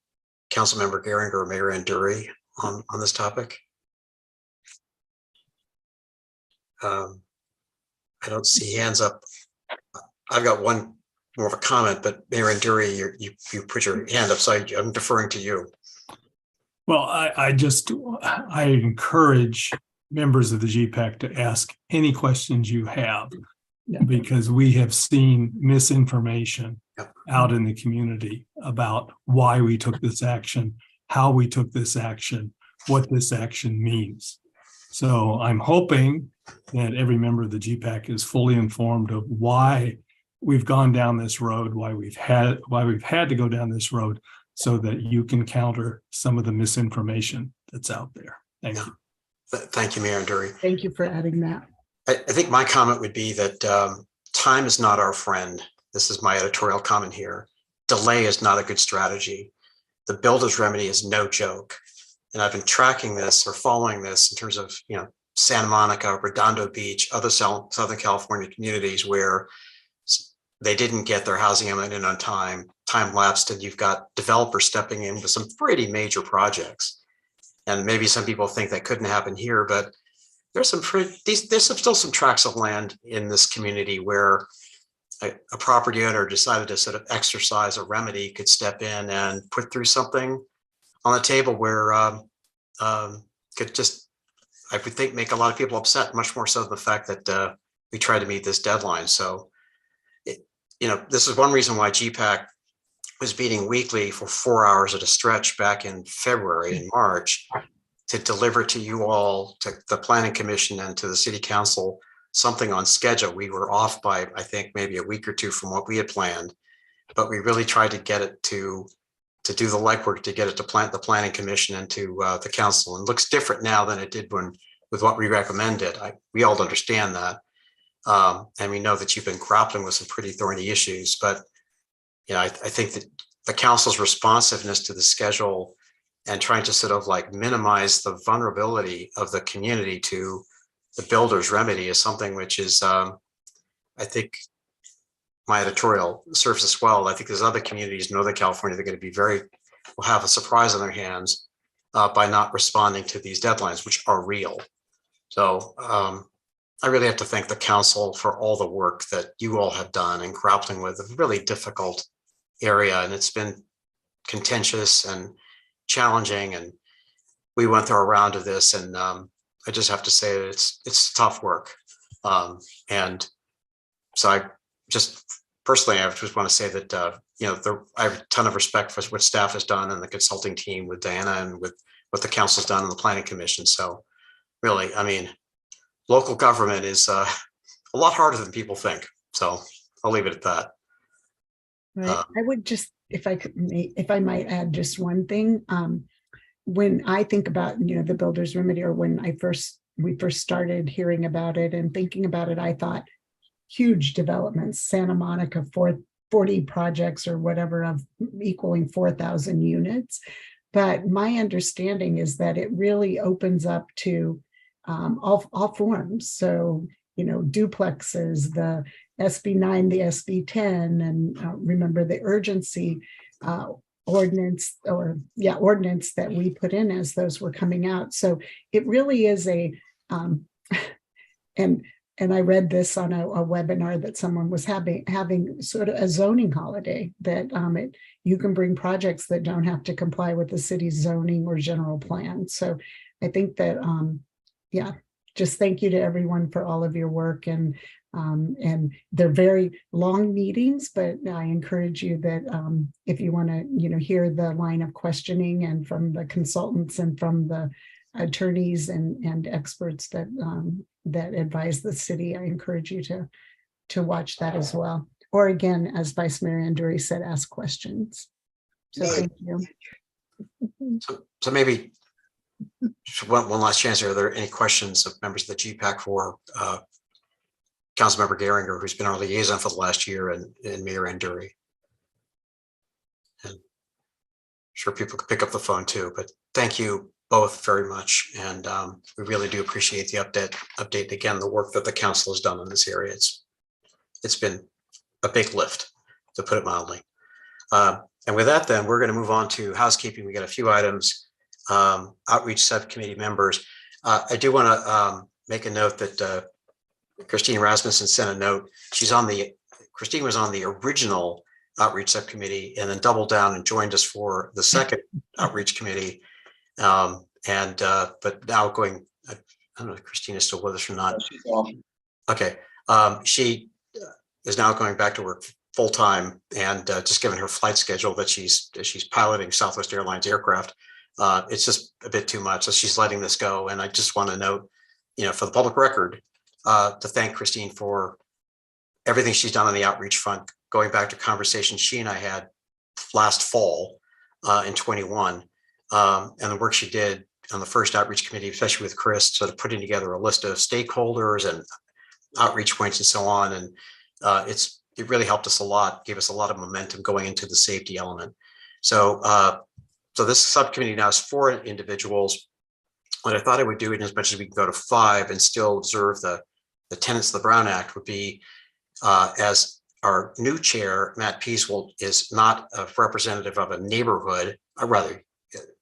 Councilmember Geringer or Mayor Anduri on this topic? I don't see hands up. I've got one more of a comment, but Mayor Anduri, you put your hand up, so I'm deferring to you. Well, I encourage members of the GPAC to ask any questions you have, because we have seen misinformation out in the community about why we took this action, how we took this action, what this action means. So I'm hoping that every member of the GPAC is fully informed of why we've gone down this road, why we've had to go down this road, so that you can counter some of the misinformation that's out there. Thank you. Thank you, Mayor Anduri. Thank you for adding that. I think my comment would be that time is not our friend. This is my editorial comment here. Delay is not a good strategy. The builder's remedy is no joke. And I've been tracking this or following this in terms of, Santa Monica, Redondo Beach, other Southern California communities where they didn't get their housing element in on time lapsed, and you've got developers stepping in with some pretty major projects. And maybe some people think that couldn't happen here, but there's still some tracts of land in this community where a property owner decided to sort of exercise a remedy, could step in and put through something on the table where could just, I would think, make a lot of people upset, much more so than the fact that we try to meet this deadline. So, this is one reason why GPAC was meeting weekly for 4 hours at a stretch back in February and March to deliver to you all, to the Planning Commission and to the City Council, something on schedule. We were off by, I think, maybe a week or two from what we had planned, but we really tried to get it to do the legwork to get it to the Planning Commission and to the council. And looks different now than it did with what we recommended. We all understand that. And we know that you've been grappling with some pretty thorny issues, but I think that the council's responsiveness to the schedule and trying to sort of like minimize the vulnerability of the community to the builder's remedy is something which is, I think, my editorial serves us well. I think there's other communities in Northern California that are going to be will have a surprise on their hands by not responding to these deadlines, which are real. So I really have to thank the council for all the work that you all have done in grappling with a really difficult area. And it's been contentious and challenging. And we went through a round of this, and I just have to say that it's tough work. And so I just personally, I just want to say that, I have a ton of respect for what staff has done and the consulting team with Diana and with what the council's done and the Planning Commission. So really, local government is a lot harder than people think. So I'll leave it at that. Right. I would just, if I might add just one thing. When I think about, the builder's remedy, or when we first started hearing about it and thinking about it, I thought huge developments, Santa Monica, 40 projects or whatever of equaling 4,000 units. But my understanding is that it really opens up to all forms. So, duplexes, the SB9, the SB10, and remember the urgency ordinance that we put in as those were coming out. So it really is a, and I read this on a webinar that someone was having sort of a zoning holiday that you can bring projects that don't have to comply with the city's zoning or general plan. So I think that, just thank you to everyone for all of your work, and they're very long meetings, but I encourage you that if you want to, hear the line of questioning and from the consultants and from the attorneys and experts that advise the city, I encourage you to watch that as well. Or again, as Vice Mayor Anduri said, ask questions. So thank you. So maybe just one last chance. Are there any questions of members of the GPAC for Councilmember Geringer, who's been our liaison for the last year, and Mayor Anduri? And I'm sure people could pick up the phone too, but thank you both very much. And we really do appreciate the update. Again, the work that the council has done in this area. It's been a big lift, to put it mildly. And with that, then we're going to move on to housekeeping. We got a few items. Outreach subcommittee members. I do want to make a note that Christine Rasmussen sent a note. Christine was on the original outreach subcommittee and then doubled down and joined us for the second outreach committee. But now going, I don't know if Christine is still with us or not. She's off. Okay. She is now going back to work full time, and just given her flight schedule that she's piloting Southwest Airlines aircraft, it's just a bit too much. So she's letting this go. And I just want to note, for the public record, to thank Christine for everything she's done on the outreach front, going back to conversations she and I had last fall in 21, and the work she did on the first outreach committee, especially with Chris, sort of putting together a list of stakeholders and outreach points and so on. And it really helped us a lot, gave us a lot of momentum going into the safety element. So this subcommittee now is 4 individuals. What I thought I would do, in as much as we can go to 5 and still observe the tenets of the Brown Act, would be as our new chair, Matt Peaswell, is not a representative of a neighborhood, or rather,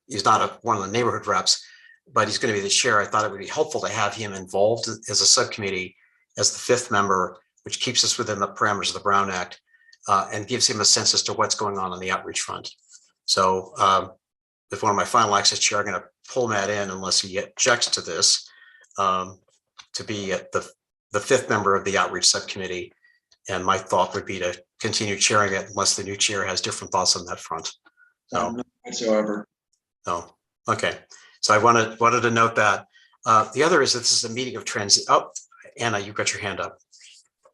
he's not one of the neighborhood reps, but he's going to be the chair. I thought it would be helpful to have him involved as a subcommittee as the 5th member, which keeps us within the parameters of the Brown Act and gives him a sense as to what's going on the outreach front. So if one of my final access chair, I'm going to pull Matt in unless he objects to this, to be the 5th member of the outreach subcommittee. And my thought would be to continue chairing it unless the new chair has different thoughts on that front. So, None whatsoever. no, okay. So I wanted to note that. The other is that this is a meeting of transit. Oh, Anna, you've got your hand up.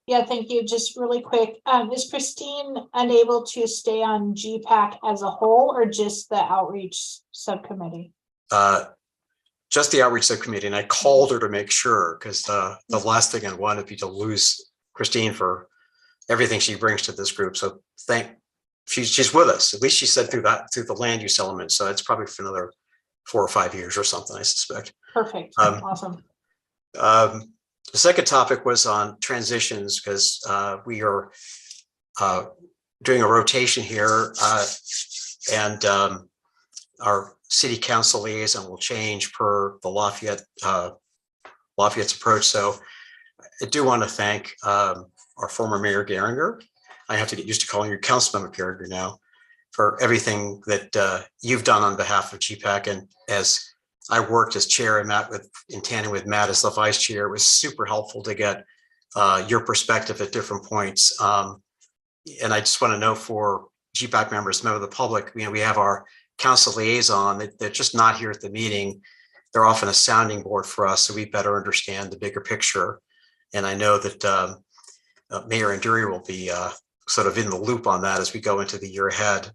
Yeah, thank you. Just really quick. Is Christine unable to stay on GPAC as a whole, or just the outreach subcommittee? Just the outreach subcommittee, and I called her to make sure, because the last thing I want would be to lose Christine for everything she brings to this group. So she's with us. At least she said through the land use element. So it's probably for another 4 or 5 years or something, I suspect. Perfect. Awesome. The second topic was on transitions, because we are doing a rotation here, and our city council liaison will change per the Lafayette's approach. So I do want to thank our former Mayor Geringer. I have to get used to calling you Councilmember Geringer now, for everything that you've done on behalf of GPAC. And as I worked as chair and in tandem with Matt as the vice chair, it was super helpful to get your perspective at different points. And I just want to know, for GPAC members, members of the public, we have our council liaison. They're just not here at the meeting. They're often a sounding board for us, so we better understand the bigger picture. And I know that Mayor Anduri will be sort of in the loop on that as we go into the year ahead.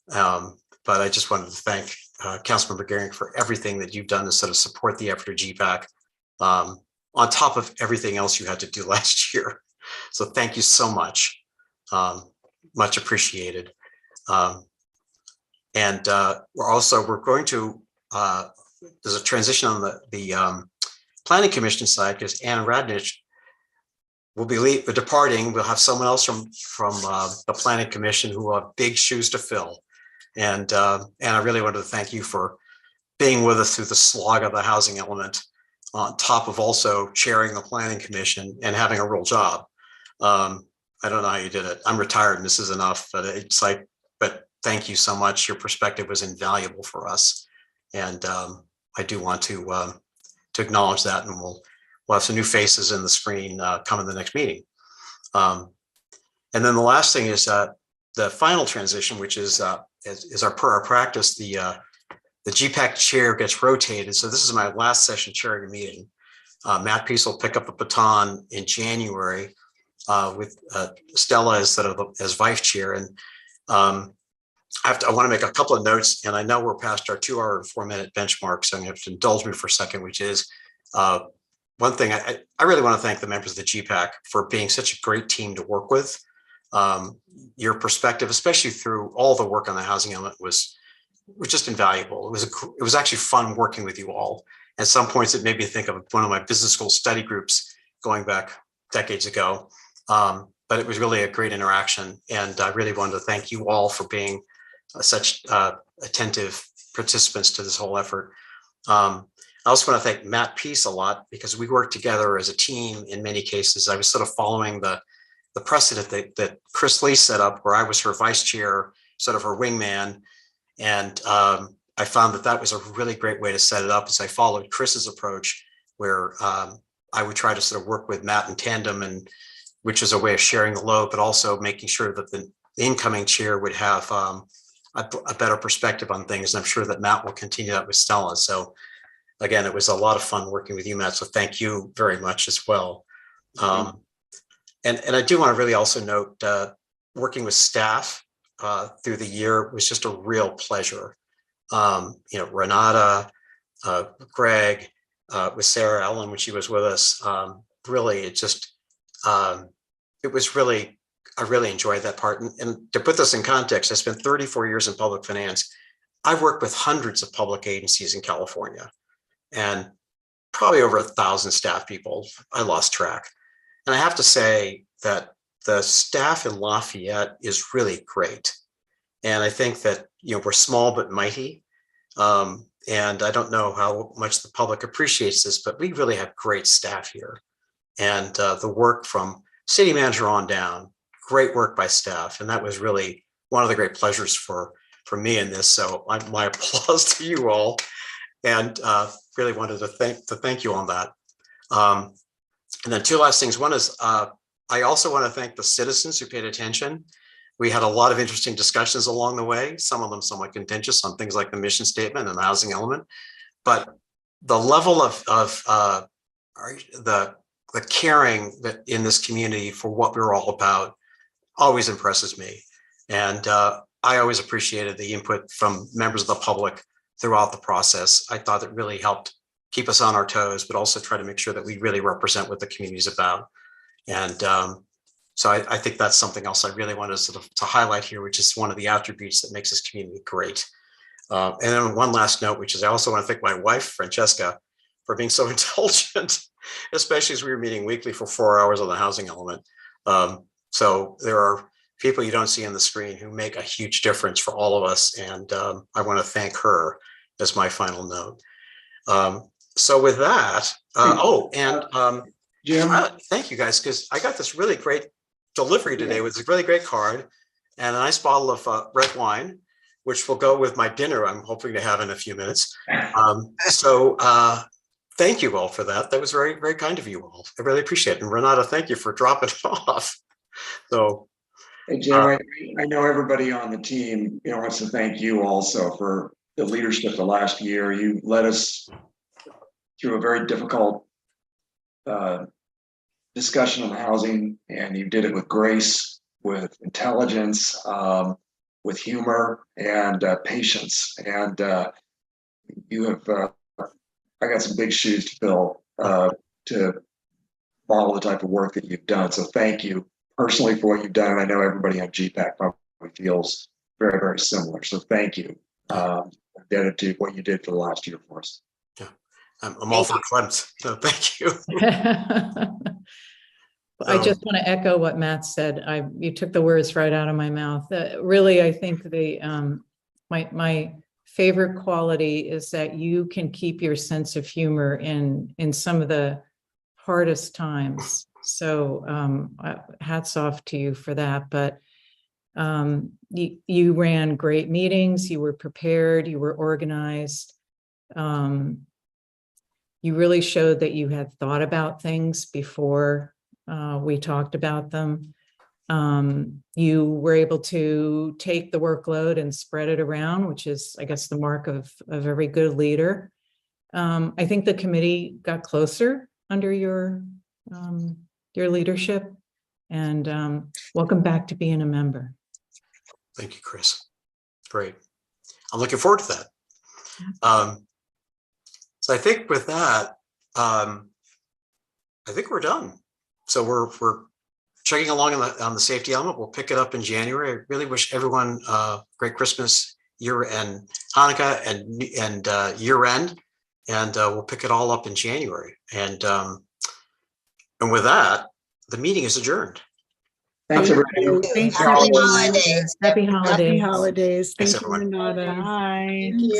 But I just wanted to thank Councilmember Geringer for everything that you've done to sort of support the effort of GPAC, on top of everything else you had to do last year. So thank you so much. Much appreciated. We're going to, there's a transition on the planning commission side, because Ann Radnich will be departing. We'll have someone else from the planning commission who will have big shoes to fill. And I really wanted to thank you for being with us through the slog of the housing element, on top of also chairing the planning commission and having a real job. I don't know how you did it. I'm retired and this is enough, but it's like, but thank you so much. Your perspective was invaluable for us. And I do want to acknowledge that, and we'll have some new faces in the screen coming the next meeting. And then the last thing is the final transition, which is our practice. The GPAC chair gets rotated. So this is my last session chairing a meeting. Matt Peace will pick up the baton in January with Stella as vice chair. And I want to make a couple of notes, and I know we're past our 2 hour and 4 minute benchmark, so I'm going to have to indulge me for a second, which is one thing. I really want to thank the members of the GPAC for being such a great team to work with. Your perspective, especially through all the work on the housing element, was just invaluable. It was actually fun working with you all. At some points, it made me think of one of my business school study groups going back decades ago. But it was really a great interaction, and I really wanted to thank you all for being such attentive participants to this whole effort. I also want to thank Matt Peace a lot, because we worked together as a team in many cases. I was sort of following the precedent that Chris Lee set up, where I was her vice chair, sort of her wingman. And I found that was a really great way to set it up, as I followed Chris's approach, where I would try to sort of work with Matt in tandem, and which is a way of sharing the load, but also making sure that the incoming chair would have a better perspective on things. And I'm sure that Matt will continue that with Stella. So again, it was a lot of fun working with you, Matt. So thank you very much as well. And I do want to really also note working with staff through the year was just a real pleasure. Renata, Greg, with Sarah Ellen when she was with us, really, it was really, I really enjoyed that part. And to put this in context, I spent 34 years in public finance. I've worked with hundreds of public agencies in California, and probably over 1,000 staff people. I lost track. And I have to say that the staff in Lafayette is really great. And I think that, we're small but mighty. And I don't know how much the public appreciates this, but we really have great staff here. And the work from city manager on down, great work by staff. And that was really one of the great pleasures for me in this. So my applause to you all, and really wanted to thank you on that. And then 2 last things. One is I also want to thank the citizens who paid attention. We had a lot of interesting discussions along the way, some of them somewhat contentious on things like the mission statement and the housing element. But the level of the caring that in this community for what we're all about always impresses me. And I always appreciated the input from members of the public throughout the process. I thought it really helped keep us on our toes, but also try to make sure that we really represent what the community is about. And so I think that's something else I really wanted to highlight here, which is one of the attributes that makes this community great. And then one last note, which is I also want to thank my wife, Francesca, for being so indulgent, especially as we were meeting weekly for 4 hours on the housing element. So there are people you don't see on the screen who make a huge difference for all of us. And I want to thank her as my final note. So with that, Jim, thank you guys, because I got this really great delivery today with a really great card and a nice bottle of red wine, which will go with my dinner I'm hoping to have in a few minutes. So thank you all for that. That was very, very kind of you all. I really appreciate it. And Renata, thank you for dropping it off. So, hey, Jim, I know everybody on the team wants to thank you also for the leadership the last year. You led us through a very difficult discussion on housing, and you did it with grace, with intelligence, with humor, and patience. And you have, I got some big shoes to fill to follow the type of work that you've done. So thank you personally for what you've done. And I know everybody on GPAC probably feels very, very similar. So thank you. Indebted to what you did for the last year for us. I'm all for Klimt. No, thank you. I So- just want to echo what Matt said. You took the words right out of my mouth. Really, I think my favorite quality is that you can keep your sense of humor in some of the hardest times. So hats off to you for that. But you ran great meetings. You were prepared. You were organized. You really showed that you had thought about things before we talked about them. You were able to take the workload and spread it around, which is, I guess, the mark of every good leader. I think the committee got closer under your leadership, and welcome back to being a member. Thank you, Chris. Great. I'm looking forward to that. So I think with that, I think we're done. So we're chugging along on the safety element. We'll pick it up in January. I really wish everyone great Christmas, year and Hanukkah and year end, and we'll pick it all up in January. And with that, the meeting is adjourned. Thanks, everybody. Thanks, Happy everyone. holidays. Happy Happy holidays. holidays. Thanks, Thank you, everyone. Renata. Bye. Thank you.